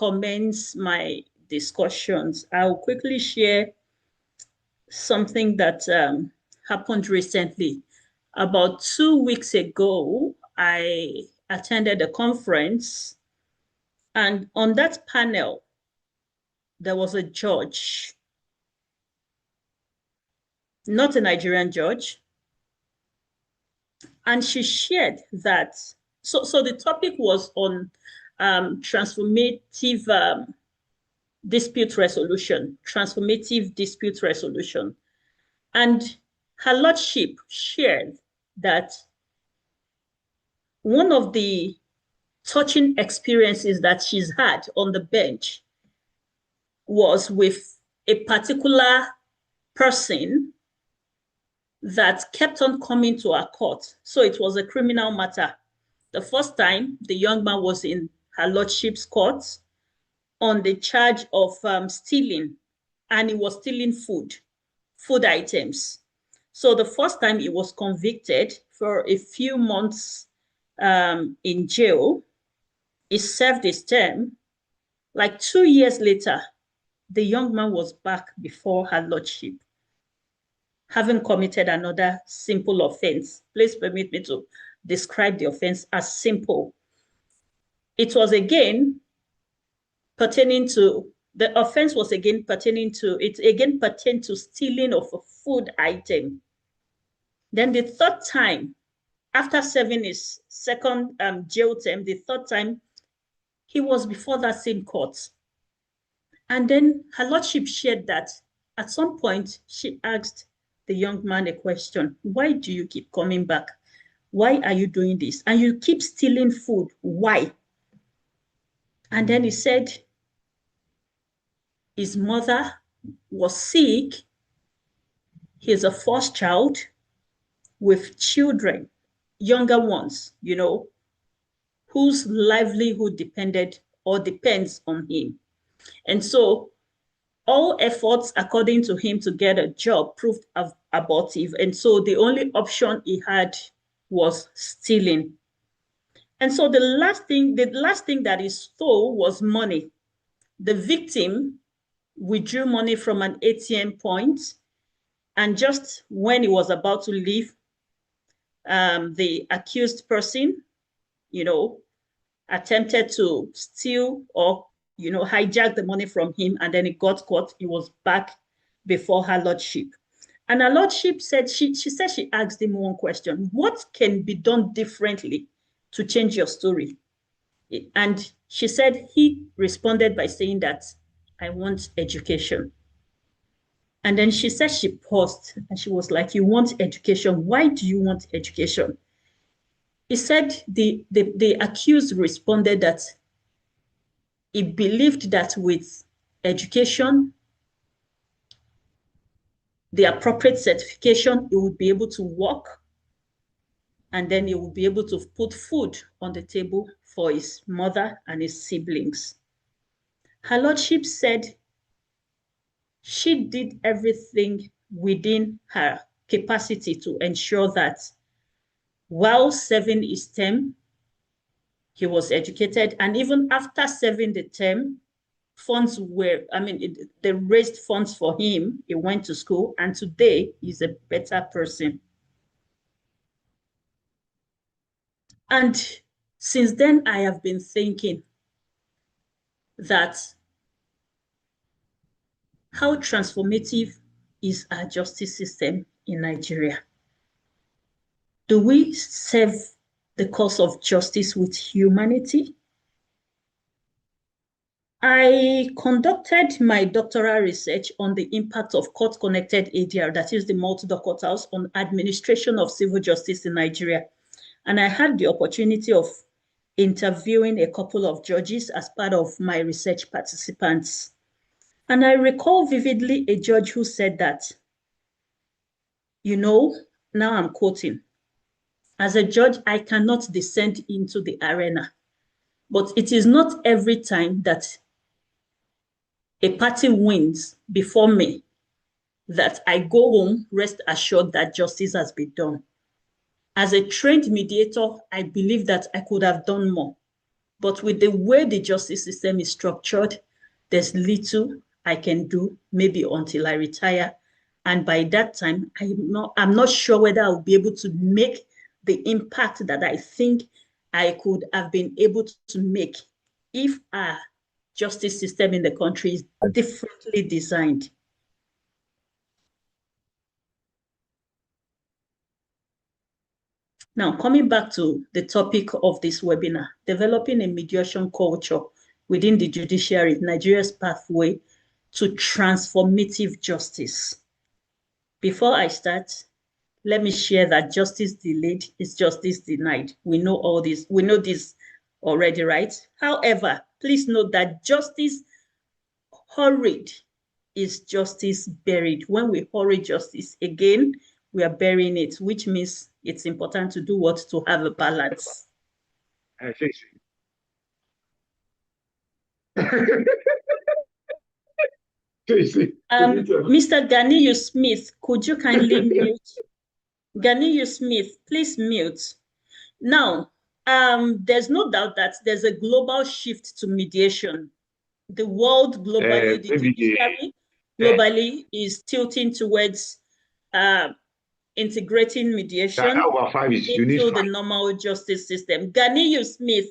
commence my discussions, I'll quickly share something that happened recently. About 2 weeks ago, I attended a conference, and on that panel, there was a judge, not a Nigerian judge, and she shared that. So the topic was on transformative dispute resolution, transformative dispute resolution. And her lordship shared that one of the touching experiences that she's had on the bench was with a particular person that kept on coming to our court. So it was a criminal matter. The first time, the young man was in her lordship's court on the charge of stealing, and he was stealing food items. So the first time he was convicted for a few months in jail. He served his term. Like 2 years later, the young man was back before her lordship, having committed another simple offense. Please permit me to describe the offense as simple. It was again pertaining to, the offense was again pertaining to, it again pertained to stealing of a food item. Then the third time, after serving his second jail term, the third time, he was before that same court. And then her lordship shared that at some point, she asked the young man a question. Why do you keep coming back? Why are you doing this? And you keep stealing food. Why? And then he said his mother was sick. He's a first child with children, younger ones, you know, whose livelihood depended or depends on him. And so all efforts, according to him, to get a job proved abortive. And so the only option he had was stealing. And so the last thing that he stole was money. The victim withdrew money from an ATM point, and just when he was about to leave, the accused person, you know, attempted to steal or, you know, hijack the money from him, and then he got caught. He was back before her lordship. And her lordship said, she said she asked him one question: what can be done differently to change your story? And she said he responded by saying that, I want education. And then she said she paused and she was like, you want education? Why do you want education? He said the accused responded that he believed that with education, the appropriate certification, he would be able to work, and then he would be able to put food on the table for his mother and his siblings. Her lordship said she did everything within her capacity to ensure that while serving his term, he was educated. And even after serving the term, funds were, they raised funds for him. He went to school, and today he's a better person. And since then, I have been thinking that how transformative is our justice system in Nigeria? Do we serve the cause of justice with humanity? I conducted my doctoral research on the impact of court-connected ADR, that is the multi-door courthouse, on administration of civil justice in Nigeria. And I had the opportunity of interviewing a couple of judges as part of my research participants. And I recall vividly a judge who said that, you know, now I'm quoting, as a judge, I cannot descend into the arena, but it is not every time that a party wins before me that I go home rest assured that justice has been done. As a trained mediator, I believe that I could have done more. But with the way the justice system is structured, there's little I can do, maybe until I retire. And by that time, I'm not sure whether I'll be able to make the impact that I think I could have been able to make if our justice system in the country is differently designed. Now, coming back to the topic of this webinar, developing a mediation culture within the judiciary, Nigeria's pathway to transformative justice. Before I start, let me share that justice delayed is justice denied. We know all this. We know this already, right? However, please note that justice hurried is justice buried. When we hurry justice again, we are burying it, which means it's important to do what? To have a balance. I think Mr. Ganiyu Smith, could you kindly mute? Ganiyu Smith, please mute. Now, there's no doubt that there's a global shift to mediation. The world globally, the judiciary globally is tilting towards integrating mediation into the normal justice system. Ganiyu Smith,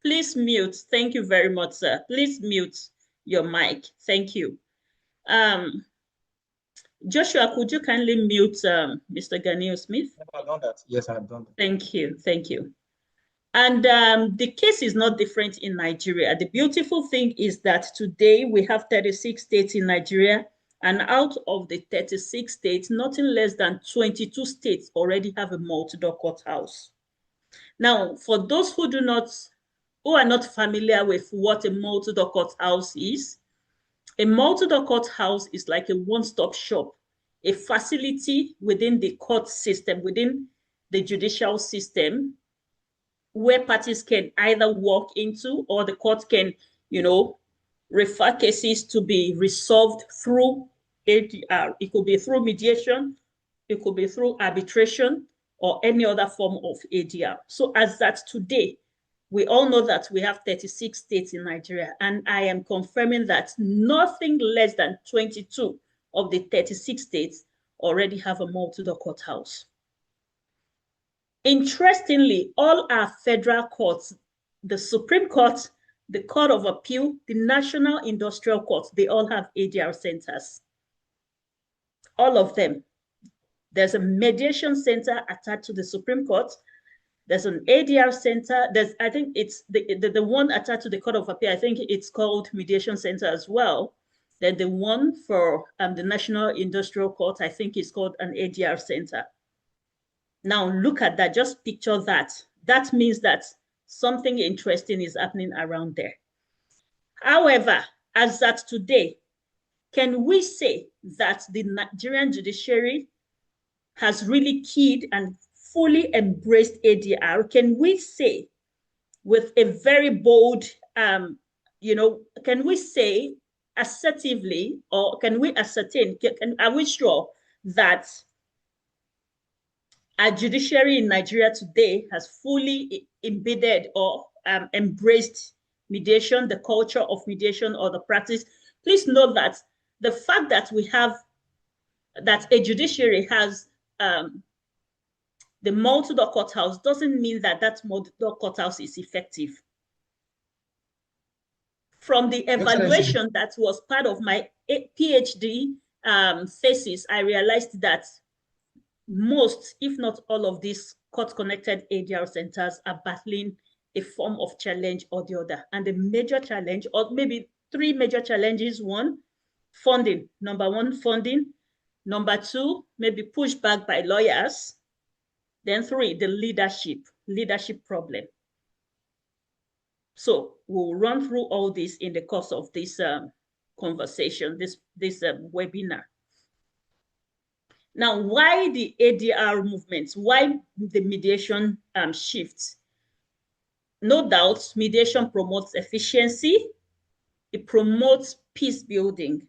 please mute. Thank you very much, sir. Please mute your mic. Thank you. Joshua, could you kindly mute Mr. Ganiyu Smith? I've done that. Yes, I've done that. Thank you. Thank you. And the case is not different in Nigeria. The beautiful thing is that today we have 36 states in Nigeria, and out of the 36 states, nothing less than 22 states already have a multi-door courthouse. Now, for those who are not familiar with what a multi-door courthouse is, a multi-door courthouse is like a one-stop shop, a facility within the court system, within the judicial system, where parties can either walk into, or the court can, refer cases to be resolved through ADR. It could be through mediation, it could be through arbitration, or any other form of ADR. So as that today, we all know that we have 36 states in Nigeria, and I am confirming that nothing less than 22 of the 36 states already have a multi-door courthouse. Interestingly, all our federal courts, the Supreme Court, the Court of Appeal, the National Industrial Court, they all have ADR centers. All of them. There's a mediation center attached to the Supreme Court. There's an ADR center. I think it's the one attached to the Court of Appeal. I think it's called Mediation Center as well. Then the one for the National Industrial Court, I think is called an ADR center. Now look at that, just picture that. That means that something interesting is happening around there. However, as at today, can we say that the Nigerian judiciary has really keyed and fully embraced ADR? Can we say with a very bold, can we say assertively, or can we ascertain, are we sure that our judiciary in Nigeria today has fully embedded or embraced mediation, the culture of mediation or the practice? Please note that the fact that we have, that a judiciary has the multi-door courthouse doesn't mean that that multi-door courthouse is effective. From the evaluation that was part of my PhD thesis, I realized that most, if not all of these court-connected ADR centers are battling a form of challenge or the other. And the major challenge, or maybe three major challenges: one, funding. Number one, funding. Number two, maybe pushback by lawyers. Then three, the leadership problem. So we'll run through all this in the course of this conversation, this webinar. Now, why the ADR movement? Why the mediation shifts? No doubt, mediation promotes efficiency. It promotes peace building.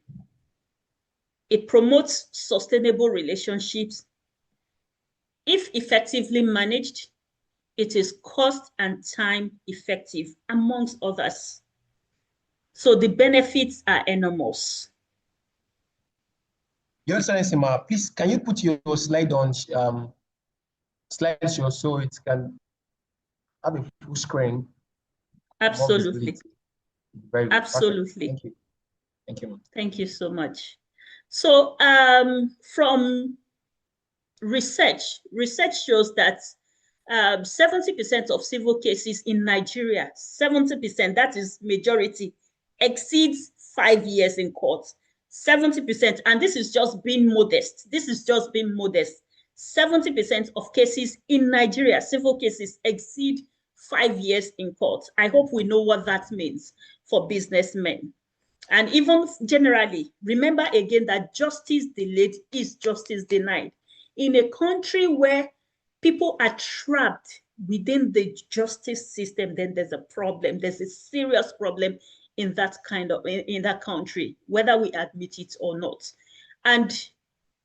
It promotes sustainable relationships. If effectively managed, It is cost and time effective, amongst others. So the benefits are enormous. Your Excellency, ma, please, can you put your slide on slideshow so it can have a full screen? Absolutely. Very good. Absolutely. Perfect. Thank you. Thank you, ma. Thank you so much. So from research shows that 70% of civil cases in Nigeria, 70%, that is majority, exceeds 5 years in court. 70%, and this is just being modest. This is just being modest. 70% of cases in Nigeria, civil cases, exceed 5 years in court. I hope we know what that means for businessmen. And even generally, remember again that justice delayed is justice denied. In a country where people are trapped within the justice system, then there's a problem. There's a serious problem in that in that country, whether we admit it or not. And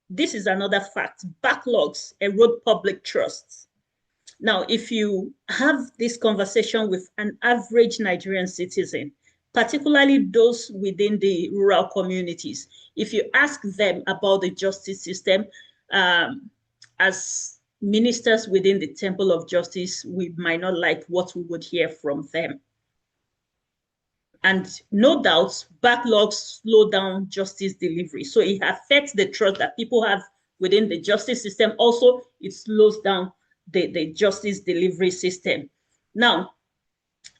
this is another fact. Backlogs erode public trust. Now, if you have this conversation with an average Nigerian citizen, particularly those within the rural communities, if you ask them about the justice system, as ministers within the temple of justice, we might not like what we would hear from them. And no doubt, backlogs slow down justice delivery. So it affects the trust that people have within the justice system. Also, it slows down the justice delivery system. Now,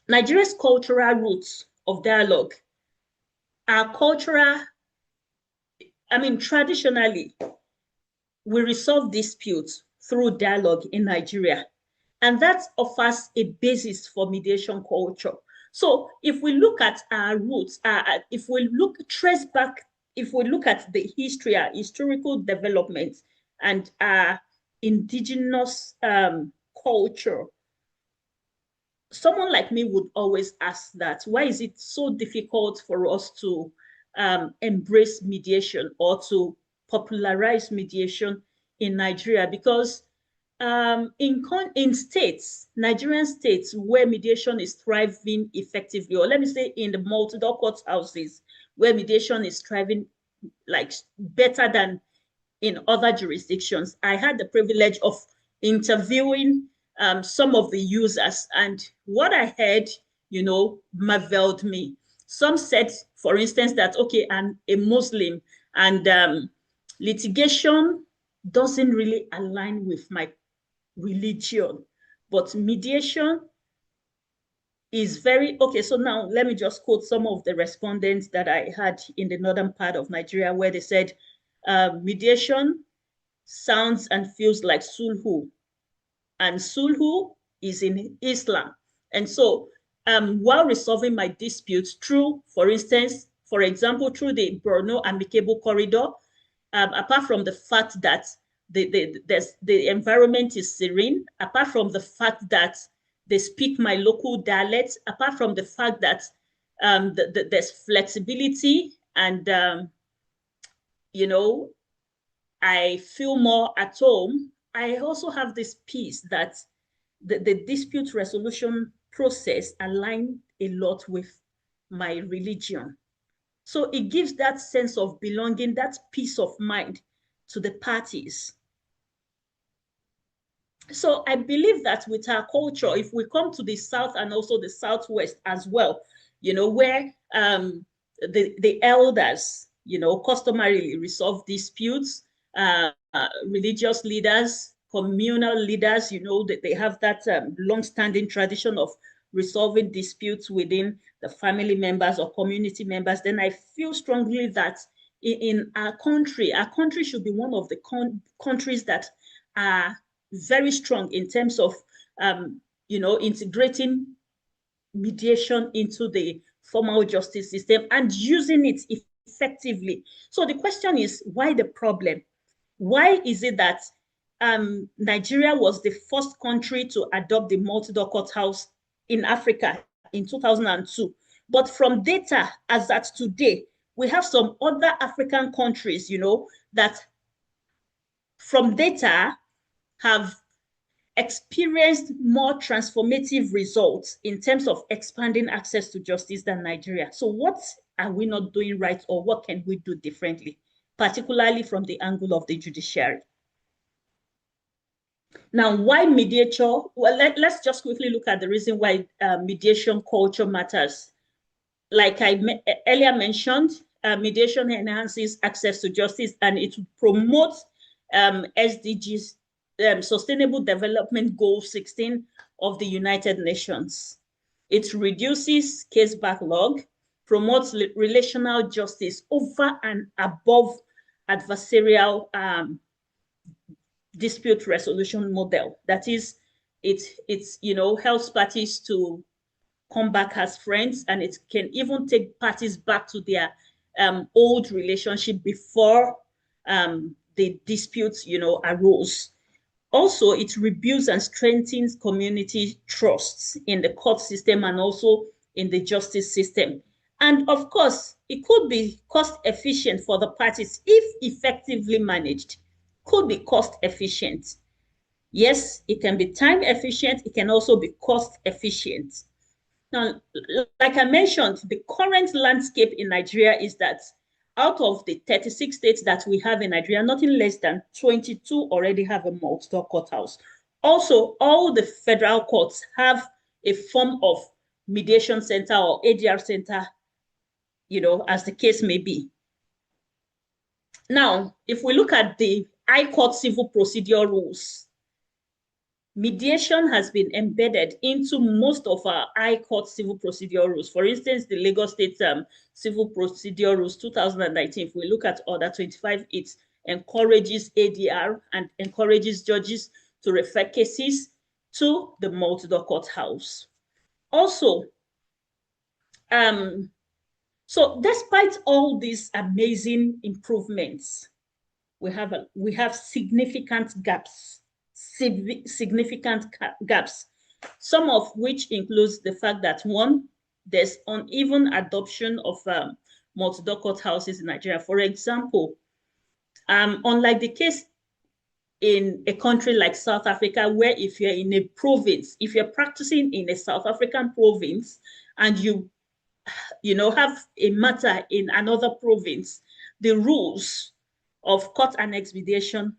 Nigeria's cultural roots of dialogue are cultural. I mean, traditionally, we resolve disputes through dialogue in Nigeria, and that offers a basis for mediation culture. So if we look at our roots, if we trace back, if we look at the history, our historical development, and our indigenous culture, someone like me would always ask that, why is it so difficult for us to embrace mediation or to popularize mediation in Nigeria? Because in states, Nigerian states where mediation is thriving effectively, or let me say in the multi-door court houses where mediation is thriving like better than in other jurisdictions. I had the privilege of interviewing some of the users, and what I heard, marveled me. Some said, for instance, that, okay, I'm a Muslim and litigation doesn't really align with my religion, but mediation is very, okay, so now let me just quote some of the respondents that I had in the northern part of Nigeria, where they said, mediation sounds and feels like sulhu, and sulhu is in Islam. And so while resolving my disputes through, for example, through the Borno Amicable Corridor, apart from the fact that the environment is serene, apart from the fact that they speak my local dialect, apart from the fact that there's flexibility and, I feel more at home, I also have this peace that the dispute resolution process aligns a lot with my religion. So it gives that sense of belonging, that peace of mind to the parties. So I believe that with our culture, if we come to the South and also the Southwest as well, where the elders, customarily resolve disputes, religious leaders, communal leaders, that they have that long-standing tradition of resolving disputes within the family members or community members, then I feel strongly that in our country should be one of the countries that are very strong in terms of, integrating mediation into the formal justice system and using it effectively. So the question is, why the problem? Why is it that Nigeria was the first country to adopt the multi-door courthouse in Africa in 2002? But from data as at today, we have some other African countries, that from data have experienced more transformative results in terms of expanding access to justice than Nigeria. So what are we not doing right, or what can we do differently, particularly from the angle of the judiciary? Now, why mediation? Well, let's just quickly look at the reason why mediation culture matters. Like I earlier mentioned, mediation enhances access to justice, and it promotes SDGs, Sustainable Development Goal 16 of the United Nations. It reduces case backlog, promotes relational justice over and above adversarial dispute resolution model. That is, it's helps parties to come back as friends, and it can even take parties back to their old relationship before the disputes arose. Also, it rebuilds and strengthens community trusts in the court system and also in the justice system. And of course, it could be cost efficient for the parties if effectively managed. Could be cost efficient. Yes, it can be time efficient. It can also be cost efficient. Now, like I mentioned, the current landscape in Nigeria is that out of the 36 states that we have in Nigeria, nothing less than 22 already have a multi-door courthouse. Also, all the federal courts have a form of mediation center or ADR center, as the case may be. Now, if we look at the High Court civil procedure rules, mediation has been embedded into most of our High Court civil procedure rules. For instance, the Lagos State Civil Procedure Rules 2019, if we look at Order 25, it encourages ADR and encourages judges to refer cases to the multi-door courthouse. Also, so despite all these amazing improvements, we have significant gaps. Significant gaps, some of which includes the fact that, one, there's uneven adoption of multi-door courthouses in Nigeria. For example, unlike the case in a country like South Africa, where if you're in a province, if you're practicing in a South African province and you have a matter in another province, the rules of court annex mediation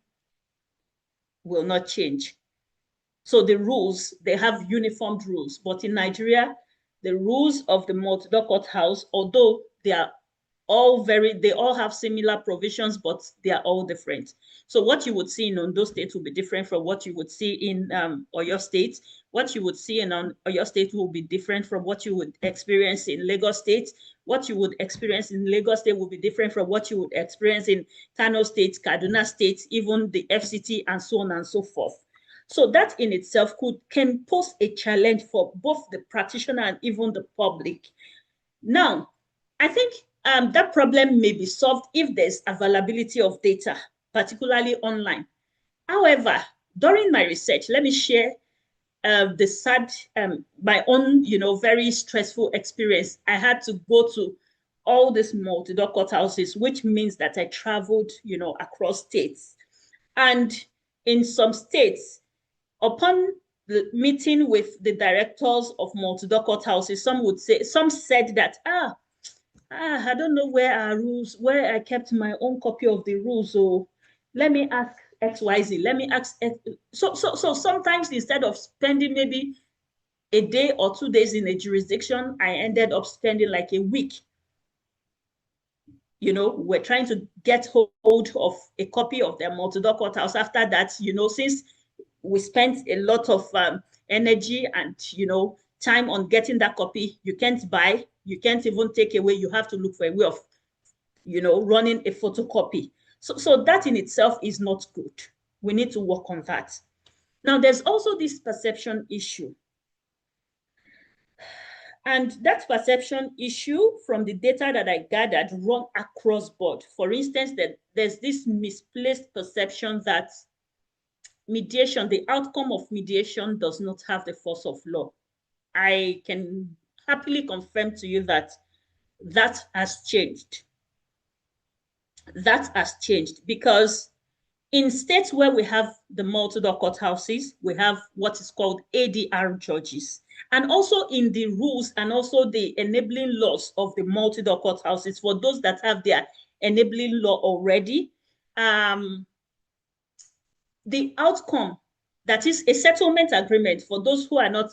will not change. So the rules, they have uniformed rules. But in Nigeria, the rules of the multi-door courthouse, although they are all they all have similar provisions, but they are all different. So what you would see in Ondo State will be different from what you would see in Oyo State. What you would see in Oyo State will be different from what you would experience in Lagos State. What you would experience in Lagos State will be different from what you would experience in Kano State, Kaduna State, even the FCT, and so on and so forth. So that in itself can pose a challenge for both the practitioner and even the public. Now, I think that problem may be solved if there's availability of data, particularly online. However, during my research, let me share the sad, my own, very stressful experience. I had to go to all these multi-door courthouses, which means that I traveled, across states. And in some states, upon the meeting with the directors of multi-door courthouses, some said that, I don't know where I kept my own copy of the rules. So let me ask XYZ. Let me ask. So sometimes instead of spending maybe a day or 2 days in a jurisdiction, I ended up spending like a week. We're trying to get hold of a copy of their multi-door courthouse. After that, since we spent a lot of energy and, time on getting that copy, you can't buy, you can't even take away, you have to look for a way of, running a photocopy. So that in itself is not good. We need to work on that. Now, there's also this perception issue. And that perception issue, from the data that I gathered, run across board. For instance, that there's this misplaced perception that mediation, the outcome of mediation, does not have the force of law. I can happily confirm to you that that has changed. That has changed, because In states where we have the multi-door courthouses, we have what is called ADR judges. And also in the rules and also the enabling laws of the multi-door courthouses, for those that have their enabling law already, the outcome, that is a settlement agreement for those who are not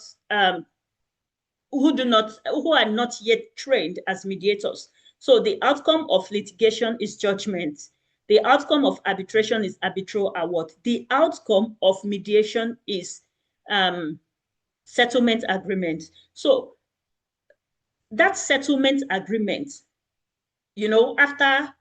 who are not yet trained as mediators. So the outcome of litigation is judgment. The outcome of arbitration is arbitral award. The outcome of mediation is settlement agreement. So that settlement agreement, you know, after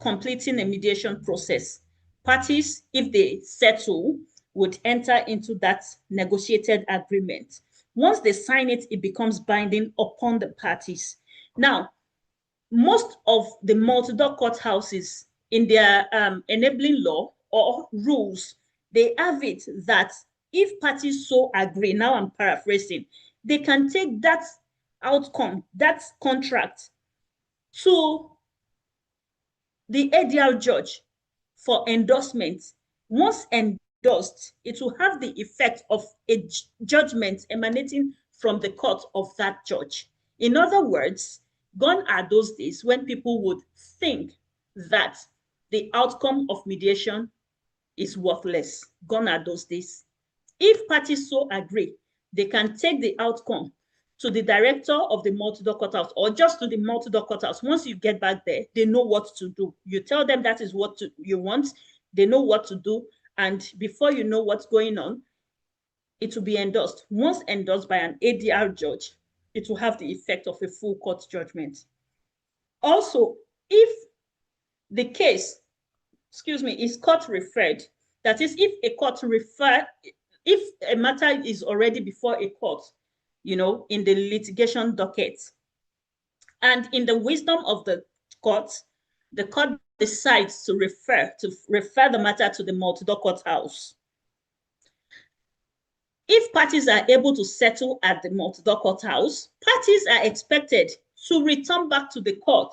completing a mediation process, parties, if they settle, would enter into that negotiated agreement. Once they sign it, it becomes binding upon the parties. Now, most of the multi-door courthouses in their enabling law or rules, they have it that if parties so agree, now I'm paraphrasing, they can take that outcome, that contract, to the ADR judge for endorsement. Once endorsed, it will have the effect of a judgment emanating from the court of that judge. In other words, gone are those days when people would think that the outcome of mediation is worthless. Gone are those days. If parties so agree, they can take the outcome to the director of the multi-door courthouse or just to the multi-door courthouse. Once you get back there, they know what to do. You tell them that is what you want. They know what to do. And before you know what's going on, it will be endorsed. Once endorsed by an ADR judge, it will have the effect of a full court judgment. Also, if the case, is court referred, that is, if a matter is already before a court, you know, in the litigation docket, and in the wisdom of the court decides to refer the matter to the multi-door courthouse. If parties are able to settle at the multi-door courthouse, parties are expected to return back to the court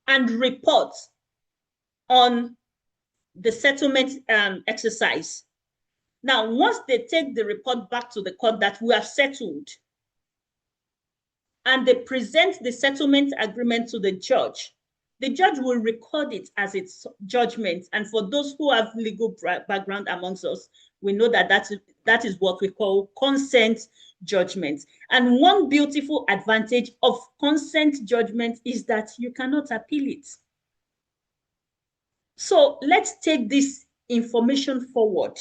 and report on the settlement exercise. Now, once they take the report back to the court that we have settled, and they present the settlement agreement to the judge will record it as its judgment. And for those who have legal background amongst us, we know that that is what we call consent judgment. And one beautiful advantage of consent judgment is that you cannot appeal it. So let's take this information forward,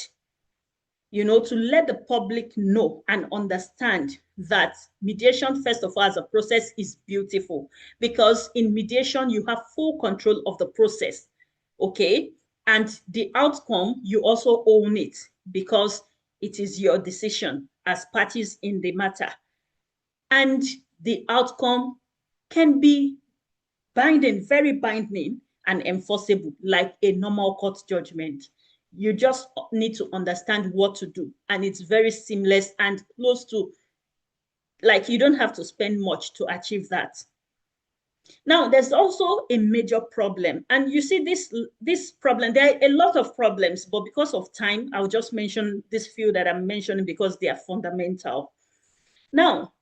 you know, to let the public know and understand that mediation, first of all, as a process is beautiful, because in mediation, you have full control of the process, okay? And the outcome, you also own it because it is your decision as parties in the matter. And the outcome can be binding, very binding and enforceable, like a normal court judgment. You just need to understand what to do. And it's very seamless and close to, like, you don't have to spend much to achieve that. Now, there's also a major problem. And you see this problem, there are a lot of problems, but because of time, I'll just mention this few that I'm mentioning because they are fundamental. Now,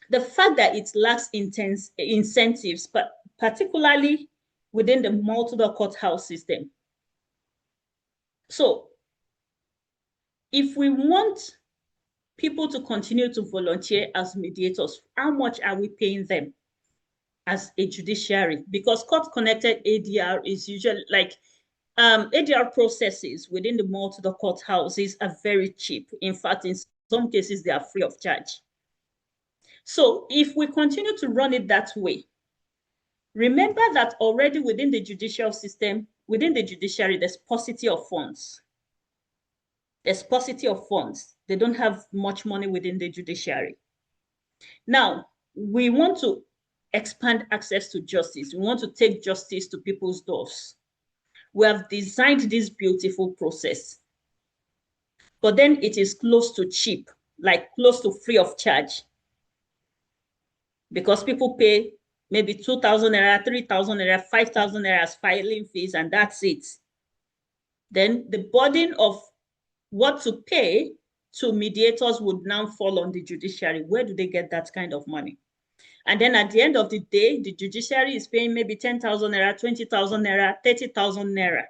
the fact that it lacks incentives, but particularly within the multi-door courthouse system. So if we want people to continue to volunteer as mediators, how much are we paying them as a judiciary? Because court-connected ADR is usually like, ADR processes within the multi-door courthouses are very cheap. In fact, in some cases, they are free of charge. So if we continue to run it that way, remember that already within the judicial system, within the judiciary, there's paucity of funds. There's paucity of funds. They don't have much money within the judiciary. Now, we want to expand access to justice. We want to take justice to people's doors. We have designed this beautiful process, but then it is close to cheap, like close to free of charge, because people pay maybe 2,000 naira, 3,000 naira, 5,000 naira as filing fees, and that's it. then the burden of what to pay to mediators would now fall on the judiciary. Where do they get that kind of money? And then at the end of the day, the judiciary is paying maybe 10,000 naira, 20,000 naira, 30,000 naira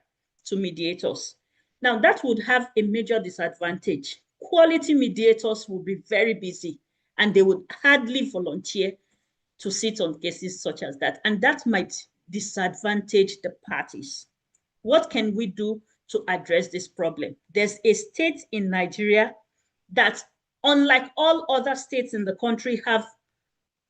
to mediators. Now, that would have a major disadvantage. Quality mediators will be very busy and they would hardly volunteer to sit on cases such as that. And that might disadvantage the parties. What can we do to address this problem? There's a state in Nigeria that, unlike all other states in the country, have,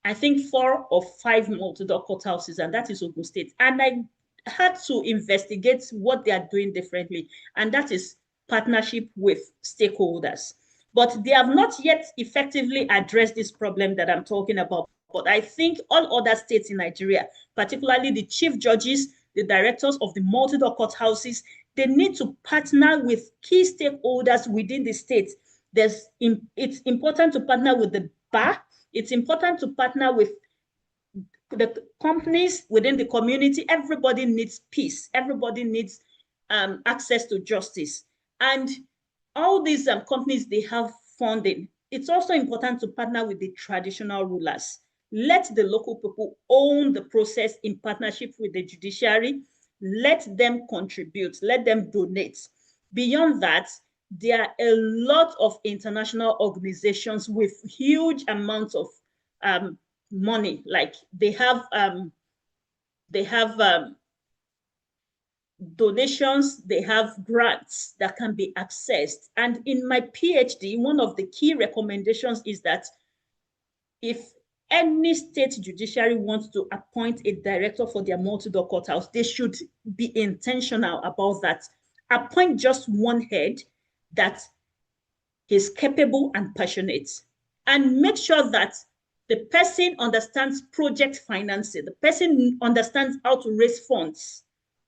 I think, 4 or 5 multi-door courthouses, and that is Ogun State. And I had to investigate what they are doing differently, and that is partnership with stakeholders. But they have not yet effectively addressed this problem that I'm talking about. But I think all other states in Nigeria, particularly the chief judges, the directors of the multi-door courthouses, they need to partner with key stakeholders within the state. It's important to partner with the bar. It's important to partner with the companies within the community. Everybody needs peace. Everybody needs access to justice. And all these companies, they have funding. It's also important to partner with the traditional rulers. Let the local people own the process in partnership with the judiciary. Let them contribute. Let them donate. Beyond that, there are a lot of international organizations with huge amounts of money. Like they have donations, they have grants that can be accessed. And in my PhD, one of the key recommendations is that if any state judiciary wants to appoint a director for their multi-door courthouse, they should be intentional about that. Appoint just one head that is capable and passionate, and make sure that the person understands project financing, the person understands how to raise funds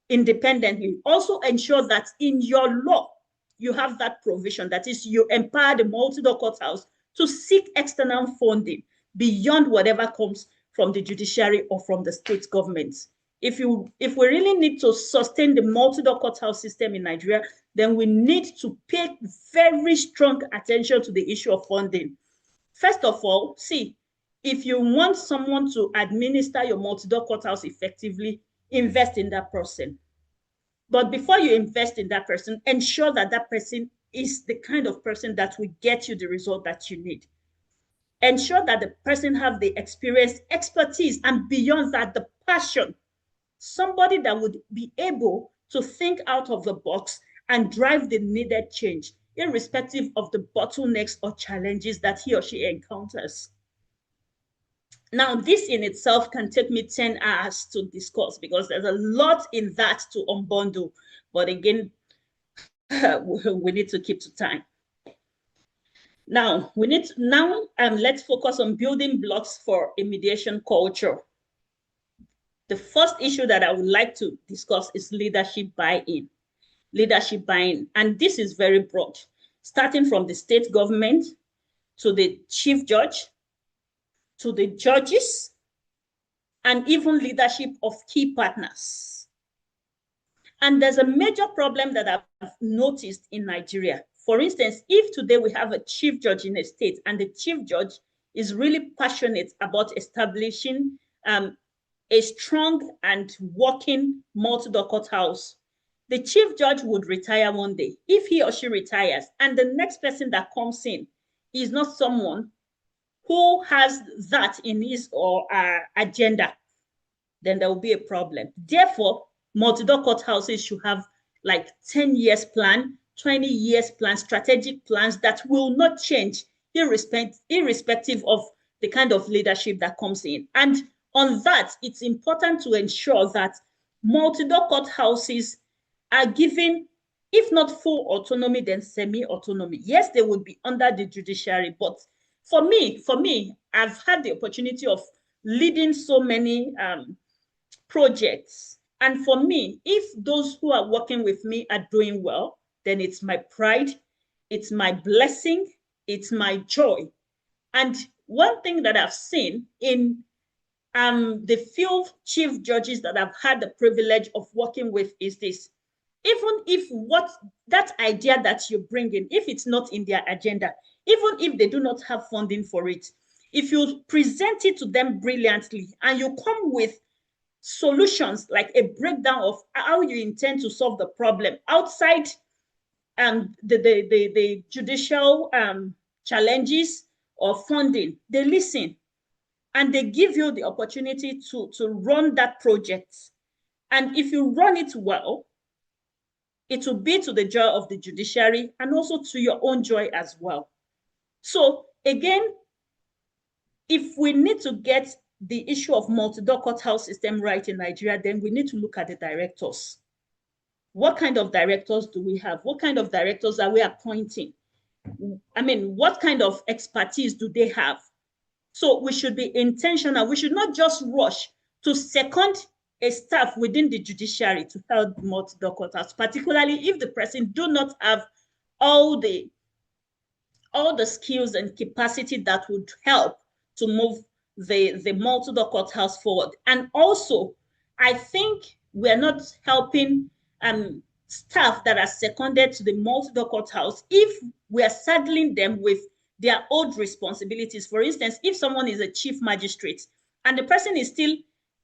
independently. Also ensure that in your law, you have that provision, that is, you empower the multi-door courthouse to seek external funding beyond whatever comes from the judiciary or from the state governments. If we really need to sustain the multi-door courthouse system in Nigeria, then we need to pay very strong attention to the issue of funding. First of all, see, if you want someone to administer your multi-door courthouse effectively, invest in that person. But before you invest in that person, ensure that that person is the kind of person that will get you the result that you need. Ensure that the person have the experience, expertise, and beyond that, the passion. Somebody that would be able to think out of the box and drive the needed change, irrespective of the bottlenecks or challenges that he or she encounters. Now, this in itself can take me 10 hours to discuss because there's a lot in that to unbundle. But again, we need to keep to time. Now, let's focus on building blocks for a mediation culture. The first issue that I would like to discuss is leadership buy-in. Leadership buy-in, and this is very broad, starting from the state government to the chief judge, to the judges, and even leadership of key partners. And there's a major problem that I've noticed in Nigeria. For instance, if today we have a chief judge in a state and the chief judge is really passionate about establishing a strong and working multi-door courthouse, the chief judge would retire one day. If he or she retires and the next person that comes in is not someone who has that in his or her agenda, then there will be a problem. Therefore, multi-door courthouses should have like 10 years plan, 20 years plan, strategic plans that will not change irrespective of the kind of leadership that comes in. And on that, it's important to ensure that multi-door courthouses are given, if not full autonomy, then semi-autonomy. Yes, they would be under the judiciary, but for me, I've had the opportunity of leading so many projects. And for me, if those who are working with me are doing well, then it's my pride, it's my blessing, it's my joy. And one thing that I've seen in the few chief judges that I've had the privilege of working with is this. even if what that idea that you bring in, if it's not in their agenda, even if they do not have funding for it, if you present it to them brilliantly and you come with solutions like a breakdown of how you intend to solve the problem outside the judicial challenges or funding, they listen and they give you the opportunity to run that project. And if you run it well, it will be to the joy of the judiciary and also to your own joy as well. So again, if we need to get the issue of multi-door courthouse system right in Nigeria, then we need to look at the directors. What kind of directors do we have? What kind of directors are we appointing? I mean, what kind of expertise do they have? So we should be intentional. We should not just rush to second a staff within the judiciary to help multi-door courthouse, particularly if the person do not have all the skills and capacity that would help to move the multi-door courthouse forward. And also, I think we're not helping staff that are seconded to the multi-door courthouse if we are saddling them with their old responsibilities. For instance, if someone is a chief magistrate and the person is still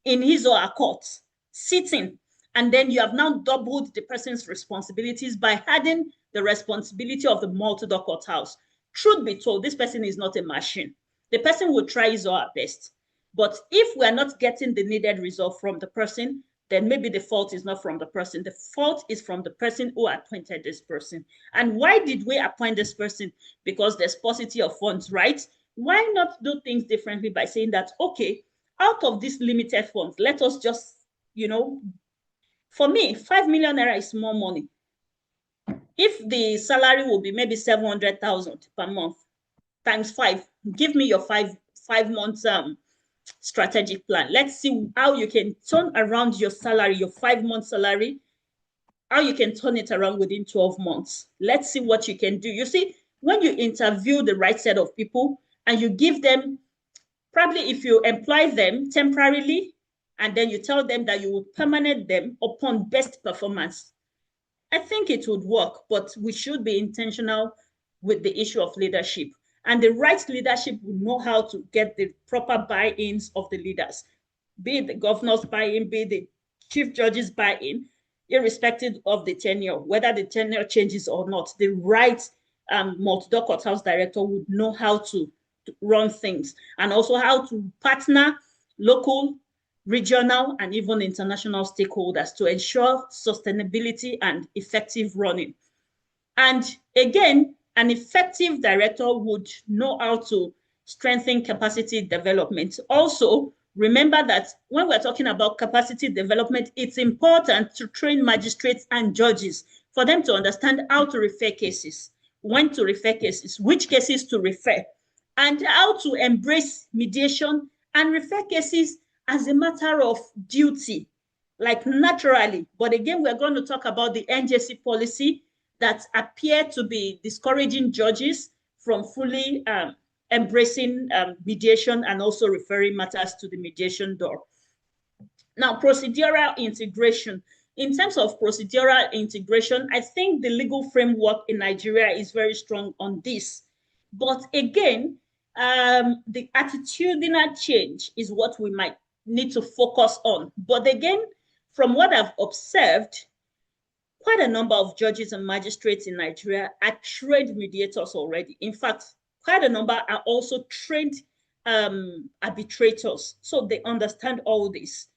in his or her court sitting, and then you have now doubled the person's responsibilities by adding the responsibility of the multi-door courthouse. Truth be told, this person is not a machine. The person will try his or her best. But if we are not getting the needed result from the person, then maybe the fault is not from the person. The fault is from the person who appointed this person. And why did we appoint this person? Because there's paucity of funds, right? Why not do things differently by saying that, okay, out of this limited funds, let us just, for me, 5 million naira is more money. If the salary will be maybe 700,000 per month, times 5, give me your five months strategic plan. Let's see how you can turn around your salary, your 5-month salary, how you can turn it around within 12 months. Let's see what you can do. You see, when you interview the right set of people and you give them, probably if you employ them temporarily, and then you tell them that you will permanent them upon best performance, I think it would work, but we should be intentional with the issue of leadership. And the right leadership will know how to get the proper buy-ins of the leaders, be it the governor's buy-in, be it the chief judge's buy-in, irrespective of the tenure, whether the tenure changes or not. The right multi-door courthouse director would know how to run things and also how to partner local, regional, and even international stakeholders to ensure sustainability and effective running. And again, an effective director would know how to strengthen capacity development. Also, remember that when we're talking about capacity development, it's important to train magistrates and judges for them to understand how to refer cases, when to refer cases, which cases to refer, and how to embrace mediation and refer cases as a matter of duty, like naturally. But again, we're going to talk about the NJC policy that appear to be discouraging judges from fully embracing mediation and also referring matters to the mediation door. Now, procedural integration. In terms of procedural integration, I think the legal framework in Nigeria is very strong on this. But again, the attitudinal change is what we might need to focus on. But again, from what I've observed, quite a number of judges and magistrates in Nigeria are trained mediators already. In fact, quite a number are also trained arbitrators. So they understand all this.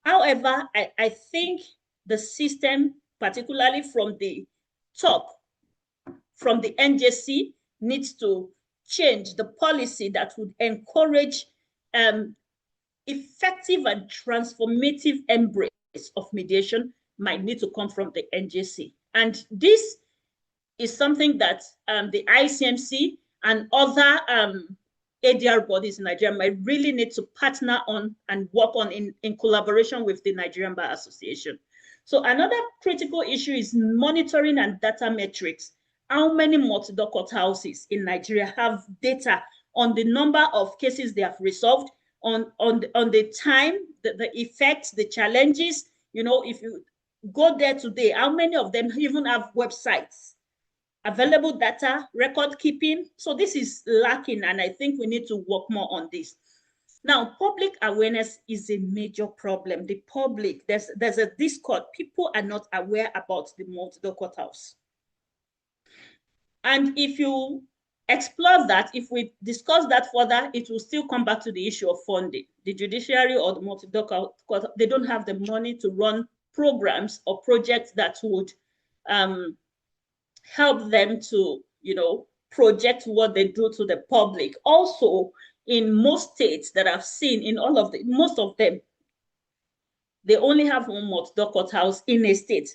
However, I think the system, particularly from the top, from the NJC, needs to change the policy that would encourage effective and transformative embrace of mediation might need to come from the NJC. And this is something that the ICMC and other ADR bodies in Nigeria might really need to partner on and work on in collaboration with the Nigerian Bar Association. So another critical issue is monitoring and data metrics. How many multi-door courthouses in Nigeria have data on the number of cases they have resolved, on the time, the effects, the challenges? You know, if you go there today, how many of them even have websites? Available data, record keeping. So this is lacking, and I think we need to work more on this. Now, public awareness is a major problem. The public, there's a discord. People are not aware about the multi-door courthouse. And if you explore that, if we discuss that further, it will still come back to the issue of funding. The judiciary or the multi-door court, they don't have the money to run programs or projects that would help them to, project what they do to the public. Also, in most states that I've seen, in all of most of them, they only have one multi-door courthouse in a state,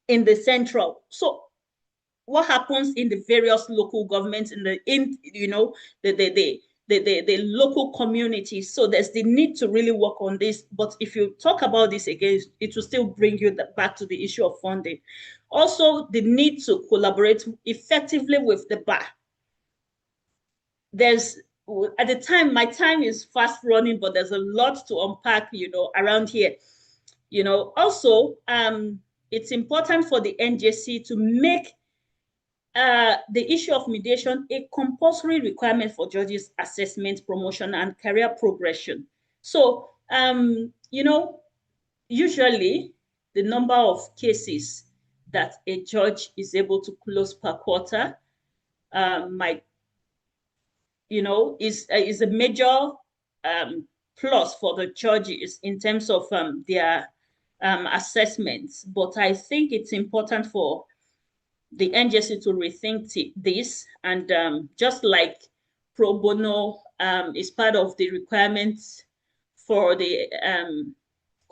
in the central. So what happens in the various local governments, the local communities? So there's the need to really work on this. But if you talk about this again, it will still bring you back to the issue of funding. Also, the need to collaborate effectively with the bar. There's, at the time, my time is fast running, but there's a lot to unpack, around here. Also, it's important for the NJC to make the issue of mediation a compulsory requirement for judges' assessment, promotion, and career progression. So, usually the number of cases that a judge is able to close per quarter is a major plus for the judges in terms of their assessments. But I think it's important for the NJC to rethink this, and just like pro bono is part of the requirements for the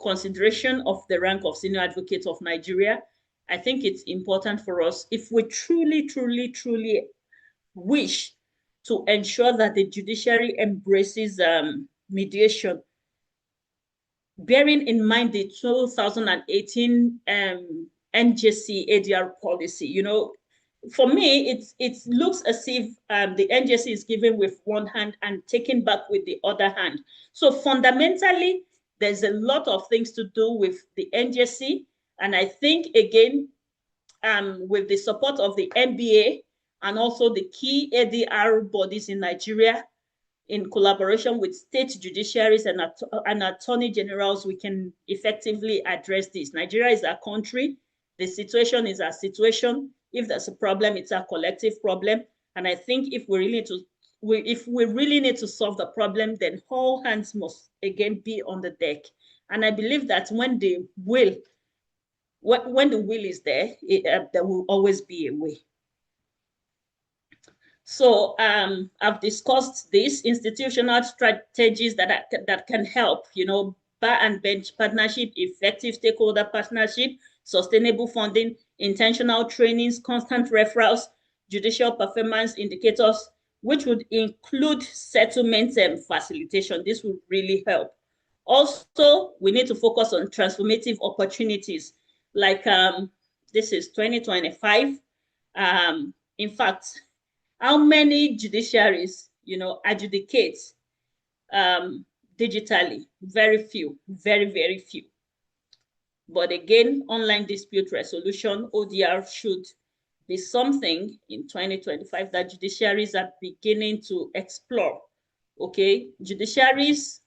consideration of the rank of senior advocate of Nigeria, I think it's important for us, if we truly, truly, truly wish to ensure that the judiciary embraces mediation, bearing in mind the 2018 NJC ADR policy. For me, it looks as if the NJC is giving with one hand and taking back with the other hand. So fundamentally, there's a lot of things to do with the NJC. And I think, again, with the support of the NBA and also the key ADR bodies in Nigeria, in collaboration with state judiciaries and attorney generals, we can effectively address this. Nigeria is our country. The situation is our situation. If there's a problem, it's our collective problem. And I think if we really need to solve the problem, then all hands must again be on the deck. And I believe that when the will is there, there will always be a way. So I've discussed these institutional strategies that can help, bar and bench partnership, effective stakeholder partnership, sustainable funding, intentional trainings, constant referrals, judicial performance indicators, which would include settlement and facilitation. This would really help. Also, we need to focus on transformative opportunities, like this is 2025. In fact, how many judiciaries, adjudicate digitally? Very few, very, very few. But again, online dispute resolution, ODR, should be something in 2025 that judiciaries are beginning to explore. Okay, judiciaries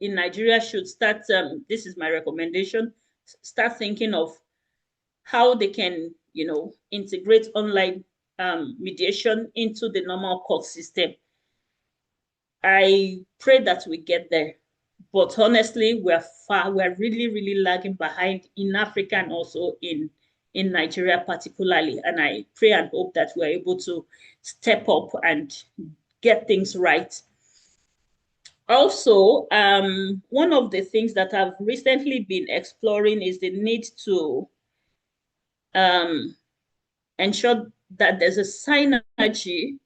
in Nigeria should start, this is my recommendation, start thinking of how they can, integrate online mediation into the normal court system. I pray that we get there. But honestly, we're really, really lagging behind in Africa and also in Nigeria particularly. And I pray and hope that we're able to step up and get things right. Also, one of the things that I've recently been exploring is the need to ensure that there's a synergy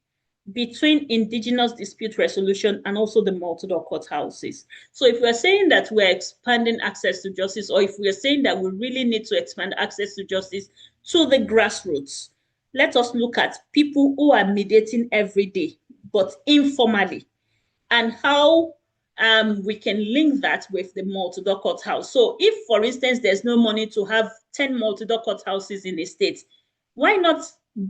between indigenous dispute resolution and also the multi-door courthouses. So if we're saying that we're expanding access to justice, or if we're saying that we really need to expand access to justice to the grassroots, let us look at people who are mediating every day, but informally, and how we can link that with the multi-door courthouse. So if, for instance, there's no money to have 10 multi-door courthouses in the state, why not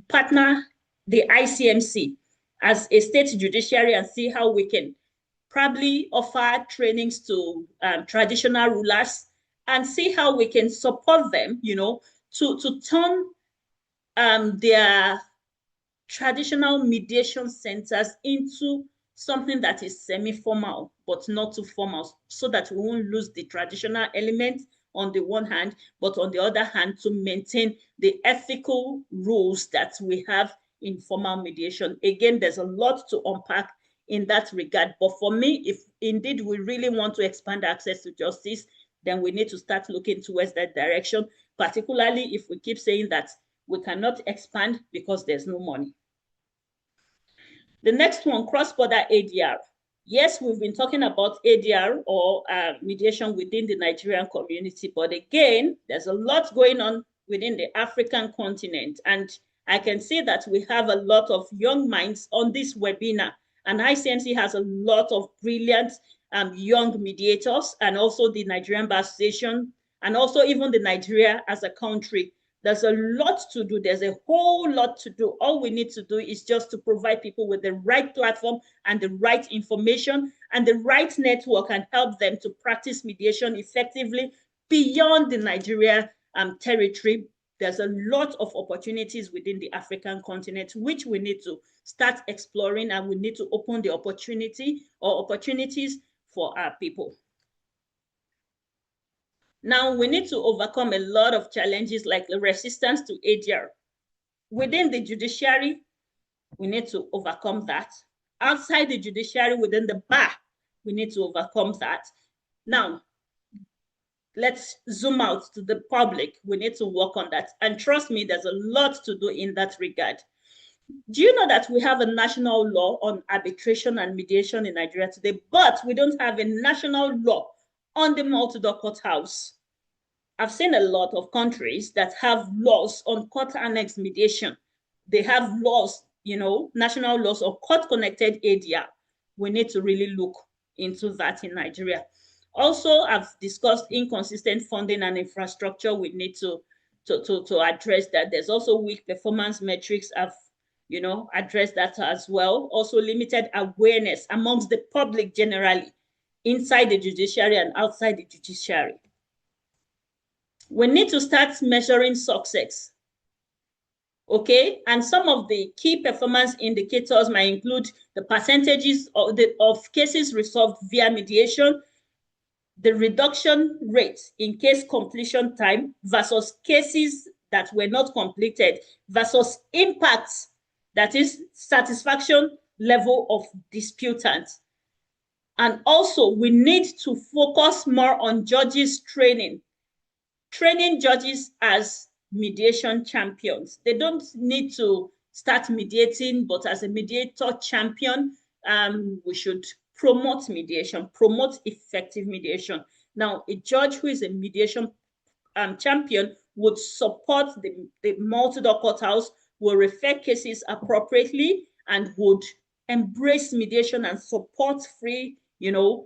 partner the ICMC as a state judiciary and see how we can probably offer trainings to traditional rulers and see how we can support them, you know, to turn their traditional mediation centers into something that is semi-formal but not too formal, so that we won't lose the traditional element on the one hand, but on the other hand, to maintain the ethical rules that we have in formal mediation. Again, there's a lot to unpack in that regard. But for me, if indeed we really want to expand access to justice, then we need to start looking towards that direction, particularly if we keep saying that we cannot expand because there's no money. The next one, cross-border ADR. Yes, we've been talking about ADR or mediation within the Nigerian community, but again, there's a lot going on within the African continent. And I can see that we have a lot of young minds on this webinar, and ICMC has a lot of brilliant young mediators, and also the Nigerian Bar Association, and also even the Nigeria as a country. There's a lot to do. There's a whole lot to do. All we need to do is just to provide people with the right platform and the right information and the right network, and help them to practice mediation effectively beyond the Nigeria territory. There's a lot of opportunities within the African continent, which we need to start exploring, and we need to open the opportunity or opportunities for our people. Now, we need to overcome a lot of challenges like the resistance to ADR. Within the judiciary, we need to overcome that. Outside the judiciary, within the bar, we need to overcome that. Now, let's zoom out to the public. We need to work on that. And trust me, there's a lot to do in that regard. Do you know that we have a national law on arbitration and mediation in Nigeria today, but we don't have a national law on the multi-door courthouse? I've seen a lot of countries that have laws on court annex mediation. They have laws, you know, national laws of court-connected ADR. We need to really look into that in Nigeria. Also, I've discussed inconsistent funding and infrastructure. We need to address that. There's also weak performance metrics. I've, you know, addressed that as well. Also, limited awareness amongst the public generally, inside the judiciary and outside the judiciary. We need to start measuring success, okay? And some of the key performance indicators might include the percentages of cases resolved via mediation, the reduction rate in case completion time versus cases that were not completed versus impacts, that is satisfaction level of disputants. And also, we need to focus more on judges training judges as mediation champions. They don't need to start mediating, but as a mediator champion, we should promote mediation, promote effective mediation. Now, a judge who is a mediation champion would support the multi-door courthouse, will refer cases appropriately, and would embrace mediation and support free, you know,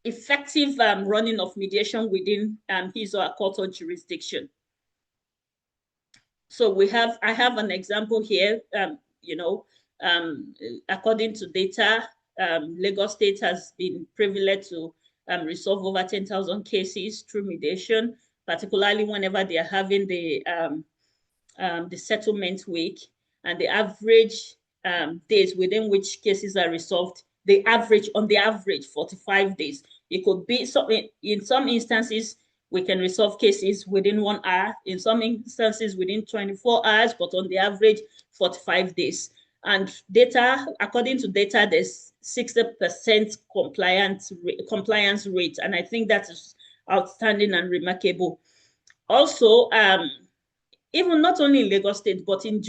effective running of mediation within his or her court or jurisdiction. So I have an example here, you know, according to data, Lagos State has been privileged to resolve over 10,000 cases through mediation, particularly whenever they are having the settlement week, and the average days within which cases are resolved, on the average 45 days. It could be something, in some instances, we can resolve cases within 1 hour, in some instances within 24 hours, but on the average, 45 days. And data, according to data, there's 60% compliance rate. And I think that is outstanding and remarkable. Also, even not only in Lagos State, but in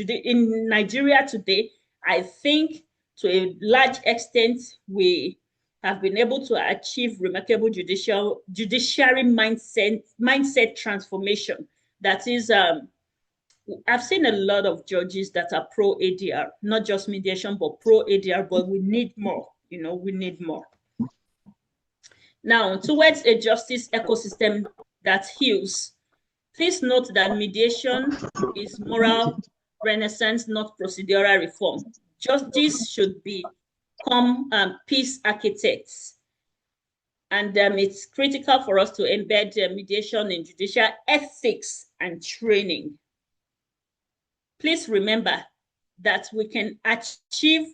Nigeria today, I think to a large extent, we have been able to achieve remarkable judiciary mindset transformation. That is, I've seen a lot of judges that are pro-ADR, not just mediation, but pro-ADR, but we need more, you know, we need more. Now, towards a justice ecosystem that heals, please note that mediation is moral renaissance, not procedural reform. Justice should become peace architects. And it's critical for us to embed mediation in judicial ethics and training. Please remember that we can achieve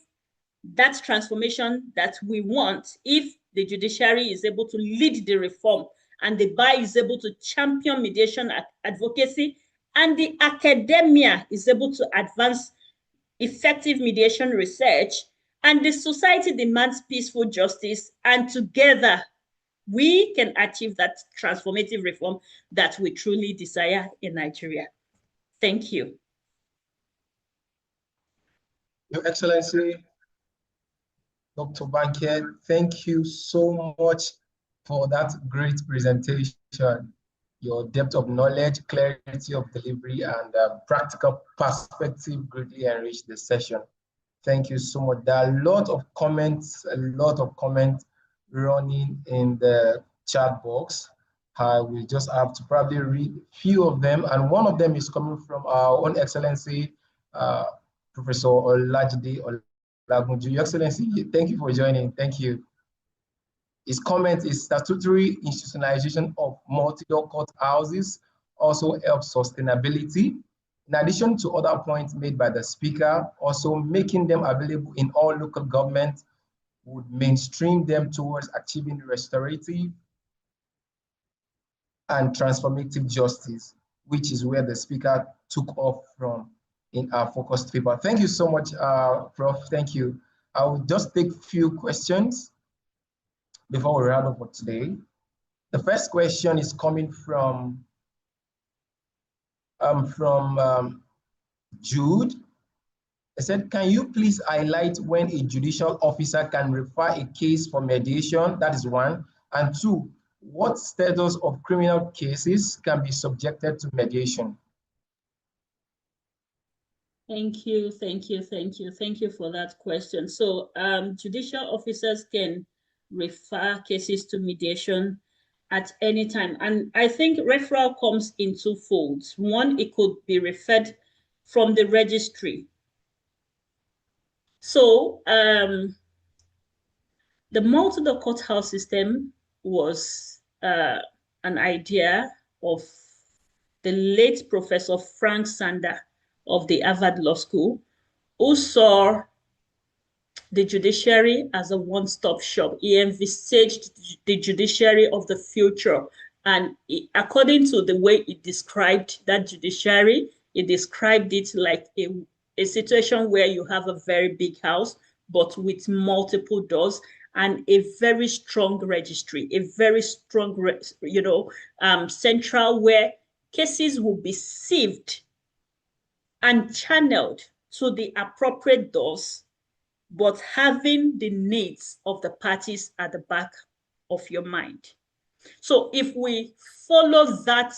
that transformation that we want if the judiciary is able to lead the reform and the bar is able to champion mediation advocacy and the academia is able to advance effective mediation research and the society demands peaceful justice, and together we can achieve that transformative reform that we truly desire in Nigeria. Thank you. Your Excellency, Dr. Bankhead, thank you so much for that great presentation. Your depth of knowledge, clarity of delivery, and practical perspective greatly enriched the session. Thank you so much. There are a lot of comments running in the chat box. I will just have to probably read a few of them. And one of them is coming from our own Excellency, Professor Olajide Olagunju. Your Excellency, thank you for joining. Thank you. His comment is statutory institutionalization of multi-law courthouses also helps sustainability. In addition to other points made by the speaker, also making them available in all local governments would mainstream them towards achieving restorative and transformative justice, which is where the speaker took off from in our focused paper. Thank you so much, Prof. Thank you. I will just take a few questions before we round up for today. The first question is coming from Jude. I said, can you please highlight when a judicial officer can refer a case for mediation? That is one. And two, what status of criminal cases can be subjected to mediation? Thank you for that question. So judicial officers can refer cases to mediation at any time. And I think referral comes in two folds. One, it could be referred from the registry. So the multi-law courthouse system was an idea of the late Professor Frank Sander of the Harvard Law School, who saw the judiciary as a one-stop shop. He envisaged the judiciary of the future. And according to the way he described that judiciary, he described it like a situation where you have a very big house, but with multiple doors and a very strong registry, a very strong, central where cases will be sieved and channeled to the appropriate doors, but having the needs of the parties at the back of your mind. So if we follow that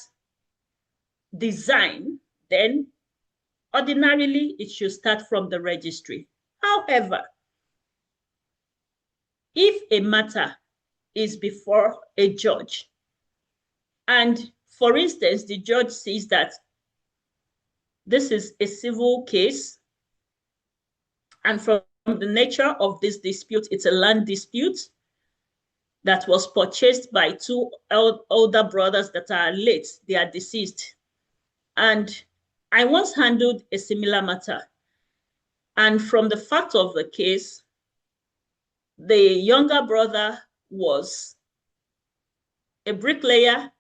design, then ordinarily it should start from the registry. However, if a matter is before a judge, and for instance, the judge sees that this is a civil case, and from the nature of this dispute, it's a land dispute that was purchased by two older brothers that are late, they are deceased. And I once handled a similar matter. And from the fact of the case, the younger brother was a bricklayer.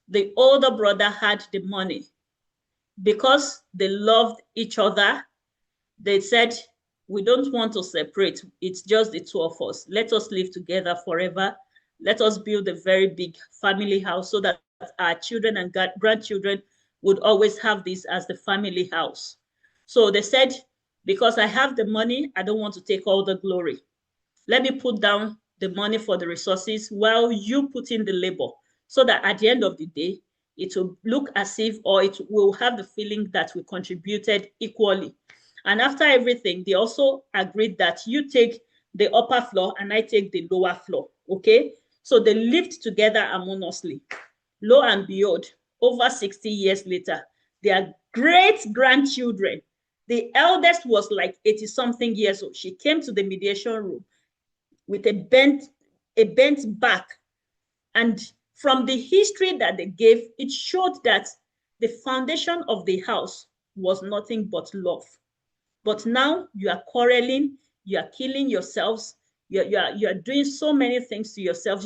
The older brother had the money. Because they loved each other, they said, we don't want to separate. It's just the two of us. Let us live together forever. Let us build a very big family house so that our children and grandchildren would always have this as the family house. So they said, because I have the money, I don't want to take all the glory. Let me put down the money for the resources while you put in the labor, so that at the end of the day, it will look as if, or it will have the feeling that we contributed equally. And after everything, they also agreed that you take the upper floor and I take the lower floor, okay? So they lived together harmoniously. Lo and behold, over 60 years later, their great-grandchildren, the eldest was like 80-something years old. She came to the mediation room with a bent back. And from the history that they gave, it showed that the foundation of the house was nothing but love. But now you are quarreling, you are killing yourselves, you are doing so many things to yourselves.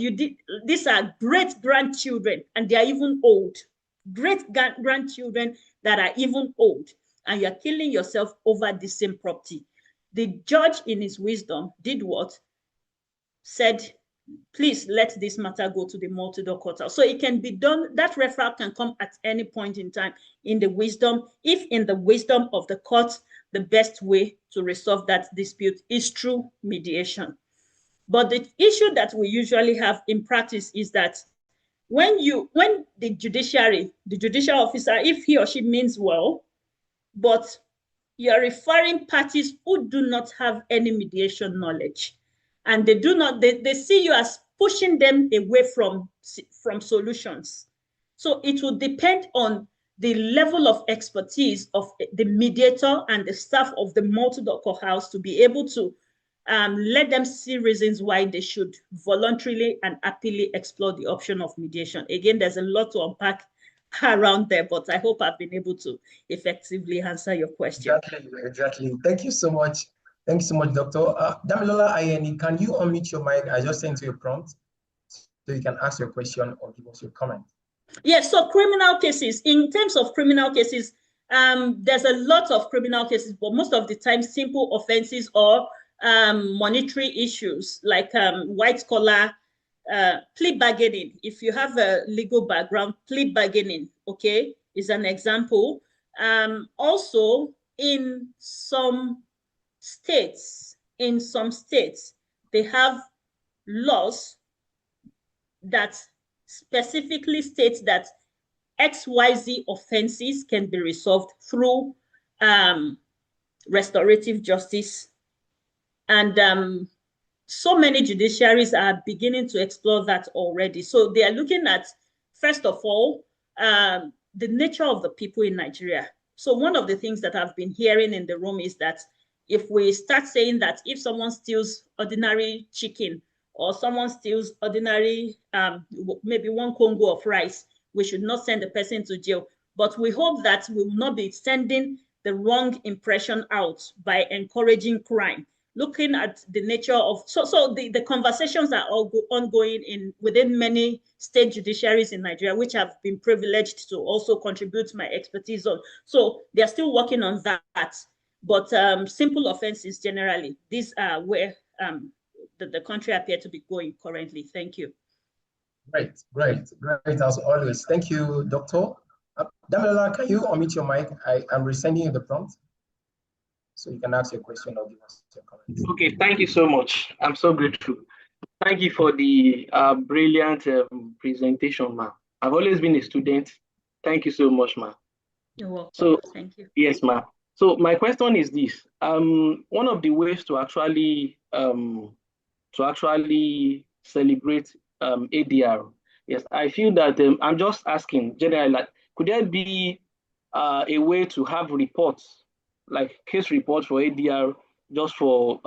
These are great-grandchildren, and they are even old. Great-grandchildren that are even old, and you are killing yourself over the same property. The judge, in his wisdom, did what? Said, please let this matter go to the multi-door court. So it can be done. That referral can come at any point in time in the wisdom, if in the wisdom of the court, the best way to resolve that dispute is through mediation. But the issue that we usually have in practice is that when the judicial officer, if he or she means well, but you're referring parties who do not have any mediation knowledge, and they see you as pushing them away from solutions. So it will depend on the level of expertise of the mediator and the staff of the multi-door courthouse to be able to let them see reasons why they should voluntarily and happily explore the option of mediation. Again, there's a lot to unpack around there, but I hope I've been able to effectively answer your question. Exactly. Thank you so much. Thank you so much, Doctor. Damilola Ayeni, can you unmute your mic? I just sent you a prompt so you can ask your question or give us your comment. Yes, so criminal cases, in terms of criminal cases, there's a lot of criminal cases, but most of the time simple offenses or monetary issues like white collar plea bargaining. If you have a legal background, plea bargaining, okay, is an example. Also, in some states, they have laws that specifically states that XYZ offenses can be resolved through restorative justice. And so many judiciaries are beginning to explore that already. So they are looking at, first of all, the nature of the people in Nigeria. So one of the things that I've been hearing in the room is that if we start saying that if someone steals ordinary chicken or someone steals ordinary, maybe 1 Congo of rice, we should not send the person to jail. But we hope that we will not be sending the wrong impression out by encouraging crime. Looking at the nature of, so the conversations are all ongoing within many state judiciaries in Nigeria, which have been privileged to also contribute my expertise on. So they're still working on that. But simple offenses generally, these are where the country appears to be going currently. Thank you. Great as always. Thank you, Doctor. Damilola, can you unmute your mic? I am resending you the prompt so you can ask your question or give us your comments. Okay, thank you so much. I'm so grateful. Thank you for the brilliant presentation, ma. I've always been a student. Thank you so much, ma. You're welcome. So, thank you. Yes, ma. So my question is this: one of the ways to actually celebrate ADR, yes, I feel that I'm just asking generally, like, could there be a way to have reports, like case reports for ADR, just for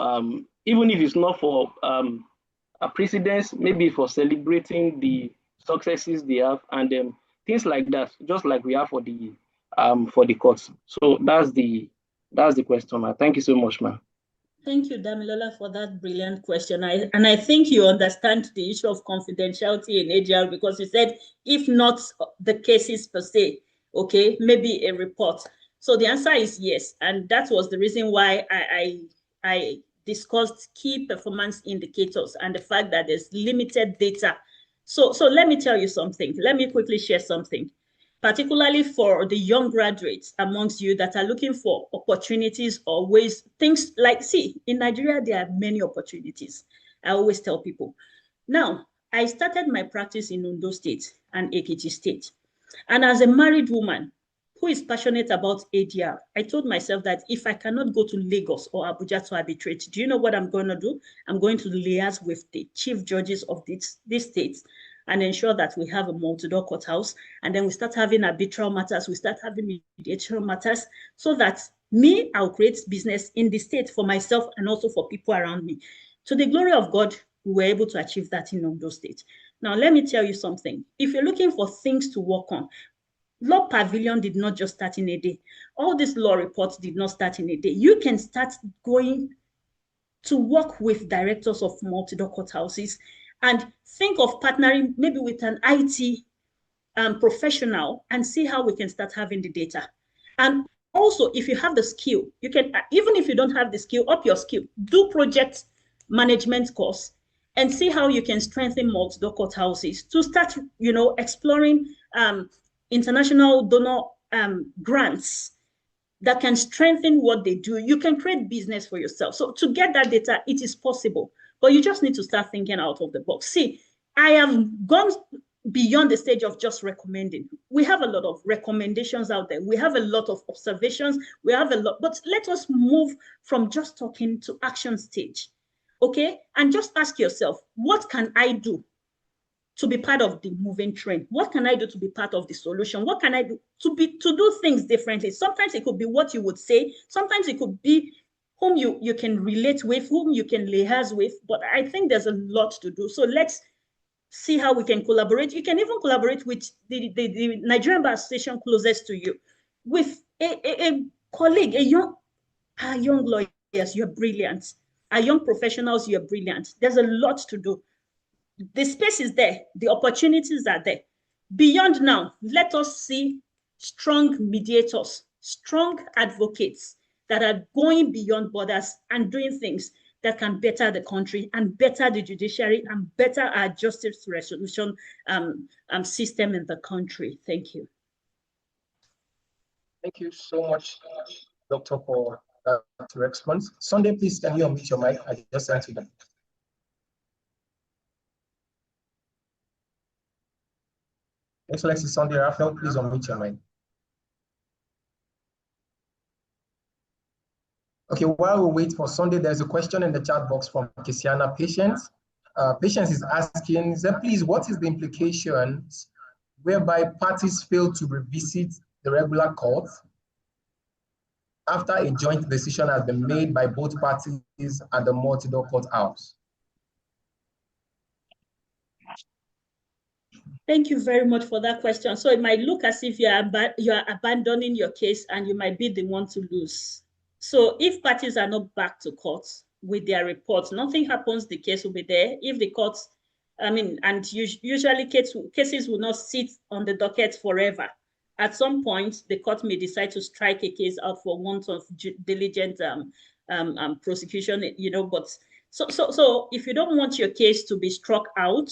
even if it's not for a precedence, maybe for celebrating the successes they have and things like that, just like we have for the courts. So that's the question, ma. Thank you so much, ma. Thank you, Damilola, for that brilliant question. I think you understand the issue of confidentiality in ADR, because you said, if not the cases per se, okay, maybe a report. So the answer is yes. And that was the reason why I discussed key performance indicators and the fact that there's limited data. So let me tell you something. Let me quickly share something, particularly for the young graduates amongst you that are looking for opportunities or ways, things like, see, in Nigeria, there are many opportunities. I always tell people. Now, I started my practice in Ondo State and Ekiti State. And as a married woman who is passionate about ADR. I told myself that if I cannot go to Lagos or Abuja to arbitrate, do you know what I'm going to do? I'm going to liaise with the chief judges of these states and ensure that we have a multi-door courthouse. And then we start having arbitral matters, we start having mediation matters, so that I'll create business in the state for myself and also for people around me. To the glory of God, we were able to achieve that in Ondo State. Now, let me tell you something. If you're looking for things to work on, Law Pavilion did not just start in a day. All these law reports did not start in a day. You can start going to work with directors of multi-door courthouses and think of partnering maybe with an IT professional and see how we can start having the data. And also, if you have the skill, you can, even if you don't have the skill, up your skill, do project management course and see how you can strengthen multi-door courthouses to start, exploring international donor grants that can strengthen what they do. You can create business for yourself. So to get that data, it is possible, but you just need to start thinking out of the box. See, I have gone beyond the stage of just recommending. We have a lot of recommendations out there. We have a lot of observations. We have a lot, but let us move from just talking to action stage, okay? And just ask yourself, what can I do to be part of the moving train? What can I do to be part of the solution? What can I do to do things differently? Sometimes it could be what you would say. Sometimes it could be whom you can relate with, whom you can liaise with. But I think there's a lot to do. So let's see how we can collaborate. You can even collaborate with the Nigerian Bar Association closest to you, with a colleague, young lawyers. You're brilliant. Our young professionals, you're brilliant. There's a lot to do. The space is there. The opportunities are there. Beyond now, let us see strong mediators, strong advocates that are going beyond borders and doing things that can better the country and better the judiciary and better our justice resolution system in the country. Thank you. Thank you so much, Doctor, for that response. Sunday, please, can you unmute your mic? I just sent you that. Excellency Sunday Raphael, please unmute your mic. Okay, while we wait for Sunday, there's a question in the chat box from Kisiana Patience. Patience is asking, please, what is the implications whereby parties fail to revisit the regular court after a joint decision has been made by both parties at the multi-door courthouse? Thank you very much for that question. So it might look as if you are abandoning your case and you might be the one to lose. So if parties are not back to court with their reports, nothing happens, the case will be there. If the courts, and usually cases will not sit on the docket forever. At some point, the court may decide to strike a case out for want of diligent prosecution, but so if you don't want your case to be struck out,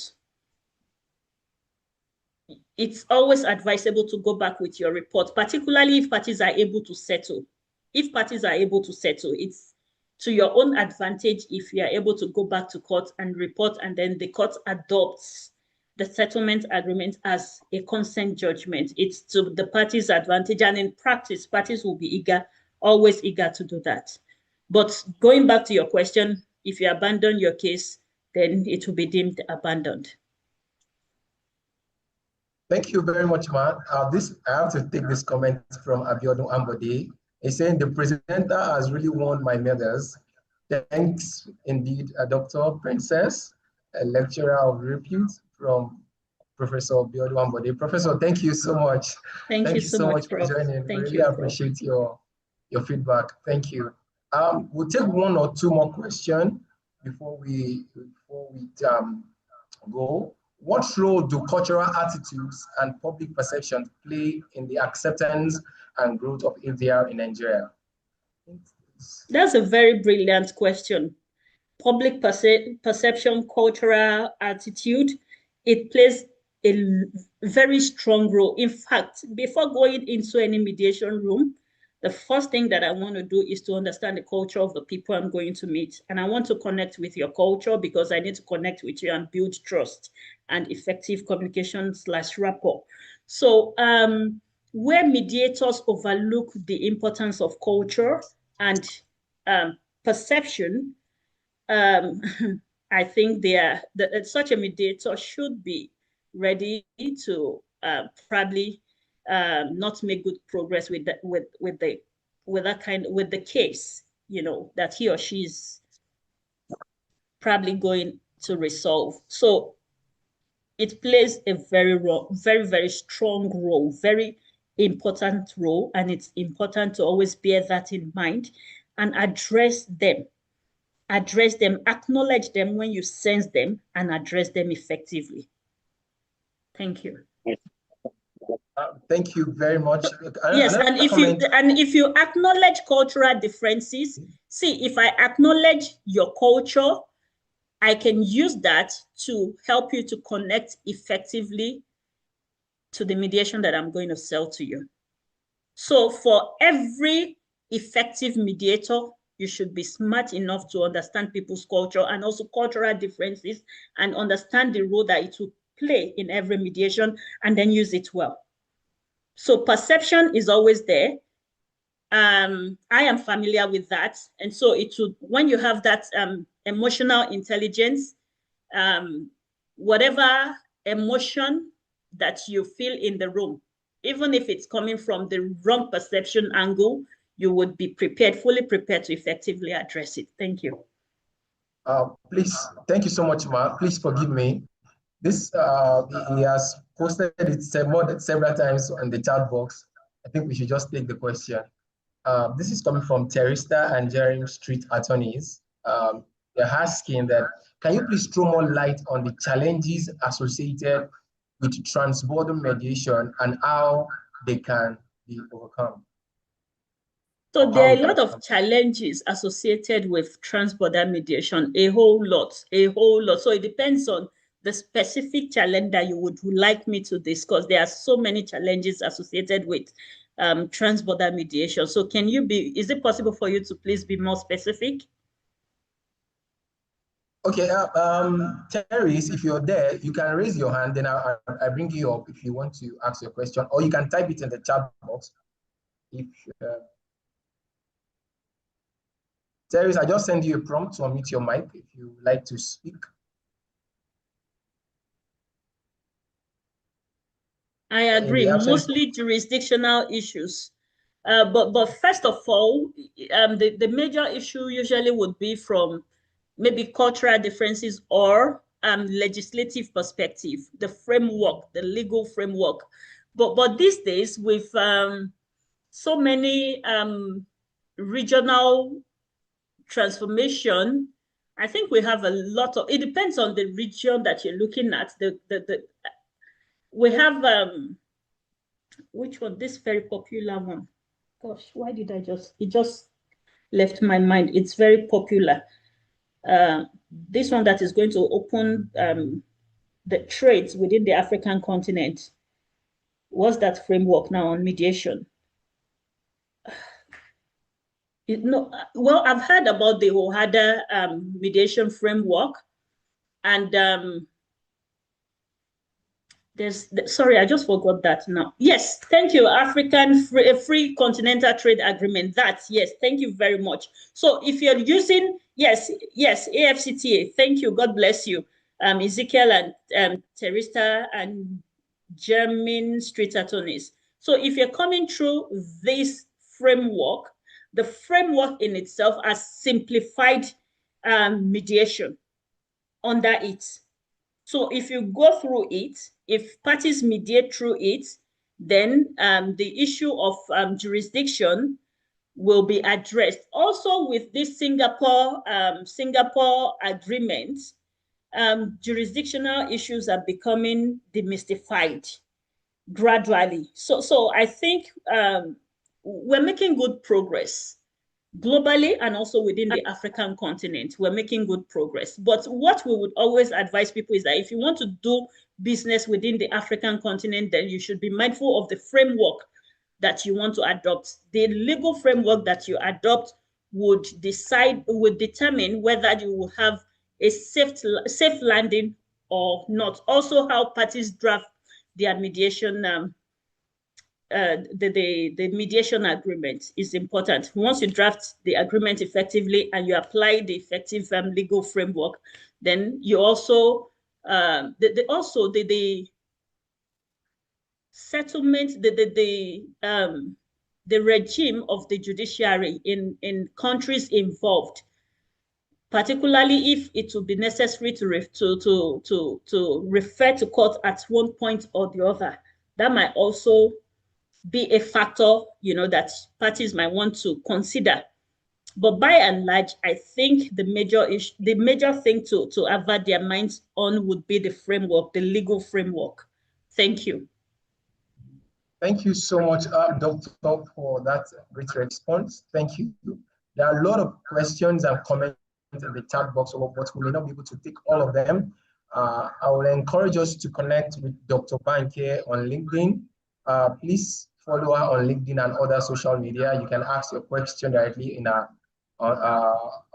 it's always advisable to go back with your report, particularly if parties are able to settle. If parties are able to settle, it's to your own advantage if you are able to go back to court and report, and then the court adopts the settlement agreement as a consent judgment. It's to the parties' advantage, and in practice, parties will be always eager to do that. But going back to your question, if you abandon your case, then it will be deemed abandoned. Thank you very much, Ma. I have to take this comment from Abiodun Ambode. He's saying the presenter has really won my medals. Thanks indeed, Dr. Princess, a lecturer of repute from Professor Abiodun Ambode. Professor, thank you so much. Thank you so much for joining. Really appreciate your feedback. Thank you. We'll take one or two more questions before we go. What role do cultural attitudes and public perceptions play in the acceptance and growth of ADR in Nigeria? That's a very brilliant question. Public perception, cultural attitude, it plays a very strong role. In fact, before going into any mediation room, the first thing that I want to do is to understand the culture of the people I'm going to meet. And I want to connect with your culture because I need to connect with you and build trust and effective communication / rapport. So where mediators overlook the importance of culture and perception, I think such a mediator should be ready to probably not make good progress with the case, that he or she is probably going to resolve. So it plays a very, very strong role, very important role, and it's important to always bear that in mind and address them, acknowledge them when you sense them, and address them effectively. Thank you. Thank you very much. Yes, and if you acknowledge cultural differences, see, if I acknowledge your culture, I can use that to help you to connect effectively to the mediation that I'm going to sell to you. So for every effective mediator, you should be smart enough to understand people's culture and also cultural differences and understand the role that it will play in every mediation and then use it well. So perception is always there. I am familiar with that. And so when you have that emotional intelligence, whatever emotion that you feel in the room, even if it's coming from the wrong perception angle, you would be fully prepared to effectively address it. Thank you. Please, thank you so much, Ma. Please forgive me. This, he has posted it several times on the chat box. I think we should just take the question. This is coming from Terista and Jeremy Street Attorneys. They're asking that, can you please throw more light on the challenges associated with trans-border mediation and how they can be overcome? So there are a lot of challenges associated with trans-border mediation, a whole lot. So it depends on the specific challenge that you would like me to discuss. There are so many challenges associated with trans-border mediation. So is it possible for you to please be more specific? Okay, Terry, if you're there, you can raise your hand, then I bring you up if you want to ask your question, or you can type it in the chat box. Terry, I just send you a prompt to unmute your mic if you would like to speak. I agree, mostly jurisdictional issues. But first of all, the major issue usually would be from maybe cultural differences or legislative perspective, the framework, the legal framework. But these days, with so many regional transformation, I think we have a lot of, it depends on the region that you're looking at. We have, which one? This very popular one. Gosh, why did it just left my mind. It's very popular. This one that is going to open the trades within the African continent. What's that framework now on mediation? Well, I've heard about the OHADA mediation framework, and sorry, I just forgot that now. Yes, thank you, African Free Continental Trade Agreement. Yes, thank you very much. So if you're using, yes, AFCTA, thank you, God bless you. Ezekiel and Terista and German Street Attorneys. So if you're coming through this framework, the framework in itself has simplified mediation under it. So if you go through it, if parties mediate through it, then the issue of jurisdiction will be addressed. Also with this Singapore agreement, jurisdictional issues are becoming demystified gradually. So I think we're making good progress globally and also within the African continent. We're making good progress. But what we would always advise people is that if you want to do business within the African continent, then you should be mindful of the framework that you want to adopt. The legal framework that you adopt would determine whether you will have a safe landing or not. Also, how parties draft their mediation the mediation agreement is important. Once you draft the agreement effectively and you apply the effective legal framework, then you also the settlement, the regime of the judiciary in countries involved, particularly if it will be necessary to refer to court at one point or the other. That might also be a factor, that parties might want to consider. But by and large, I think the major thing to avert their minds on would be the framework, the legal framework. Thank you. Thank you so much, Dr. for that great response. Thank you. There are a lot of questions and comments in the chat box, but we may not be able to take all of them. I will encourage us to connect with Dr. Banke on LinkedIn. Please follow her on LinkedIn and other social media. You can ask your question directly on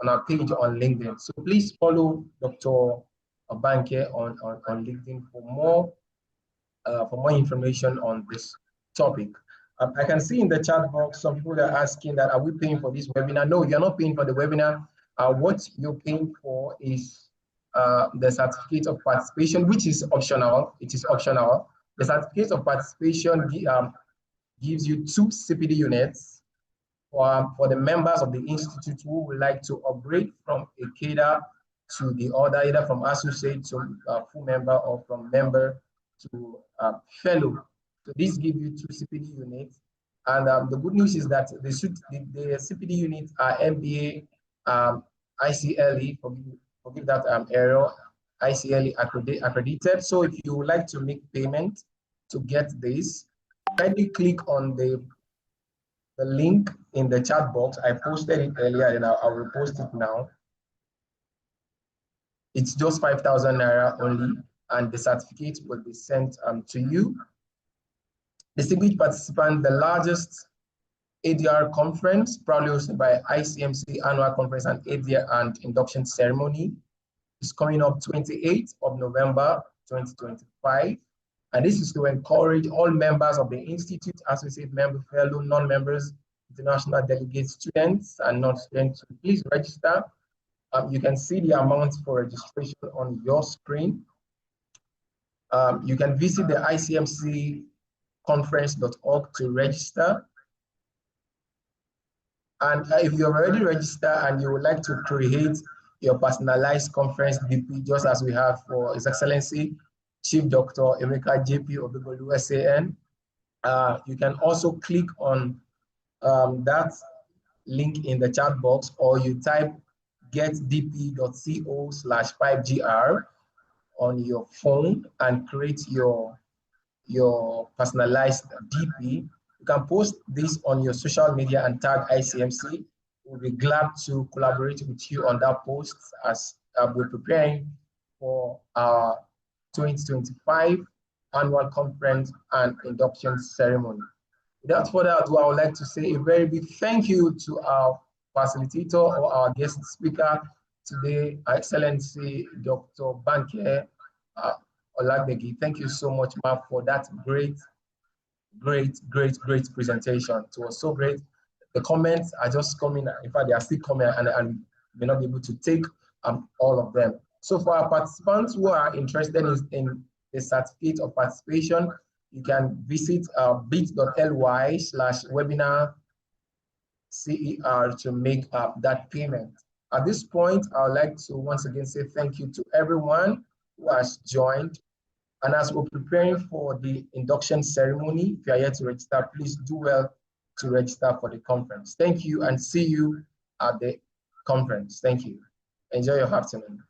our page on LinkedIn. So please follow Dr. Banke on LinkedIn for more information on this topic. I can see in the chat box some people are asking that, are we paying for this webinar? No, you're not paying for the webinar. What you're paying for is the certificate of participation, which is optional. It is optional. The certificate of participation gives you 2 CPD units for the members of the institute who would like to upgrade from a cadre to the other, either from associate to full member or from member to fellow. So this gives you 2 CPD units. And the good news is that the CPD units are MBA, ICLE, forgive that error, ICLE accredited. So if you would like to make payment to get this, kindly click on the link in the chat box. I posted it earlier and I will post it now. It's just 5,000 Naira only, and the certificate will be sent to you. Distinguished participant, the largest ADR conference, proudly hosted by ICMC Annual Conference and ADR and Induction Ceremony, is coming up 28th of November 2025. And this is to encourage all members of the Institute, associate member, fellow, non-members, international delegates, students, and non-students. Please register. You can see the amount for registration on your screen. You can visit the icmcconference.org to register. And if you have already registered and you would like to create your personalized conference DP, just as we have for His Excellency Chief Dr. Emeka JP Obegolu SAN, you can also click on that link in the chat box, or you type getdp.co/5gr on your phone and create your personalized DP. You can post this on your social media and tag ICMC. We'll be glad to collaborate with you on that post as we're preparing for our 2025 annual conference and induction ceremony. Without further ado, I would like to say a very big thank you to our facilitator or our guest speaker today, Excellency Dr. Banke Olagbegi. Thank you so much, ma'am, for that great presentation. It was so great. The comments are just coming. In fact, they are still coming, and may not be able to take all of them. So for our participants who are interested in the certificate of participation, you can visit bit.ly/webinar-CER to make that payment. At this point, I would like to once again say thank you to everyone who has joined. And as we're preparing for the induction ceremony, if you are yet to register, please do well to register for the conference. Thank you, and see you at the conference. Thank you. Enjoy your afternoon.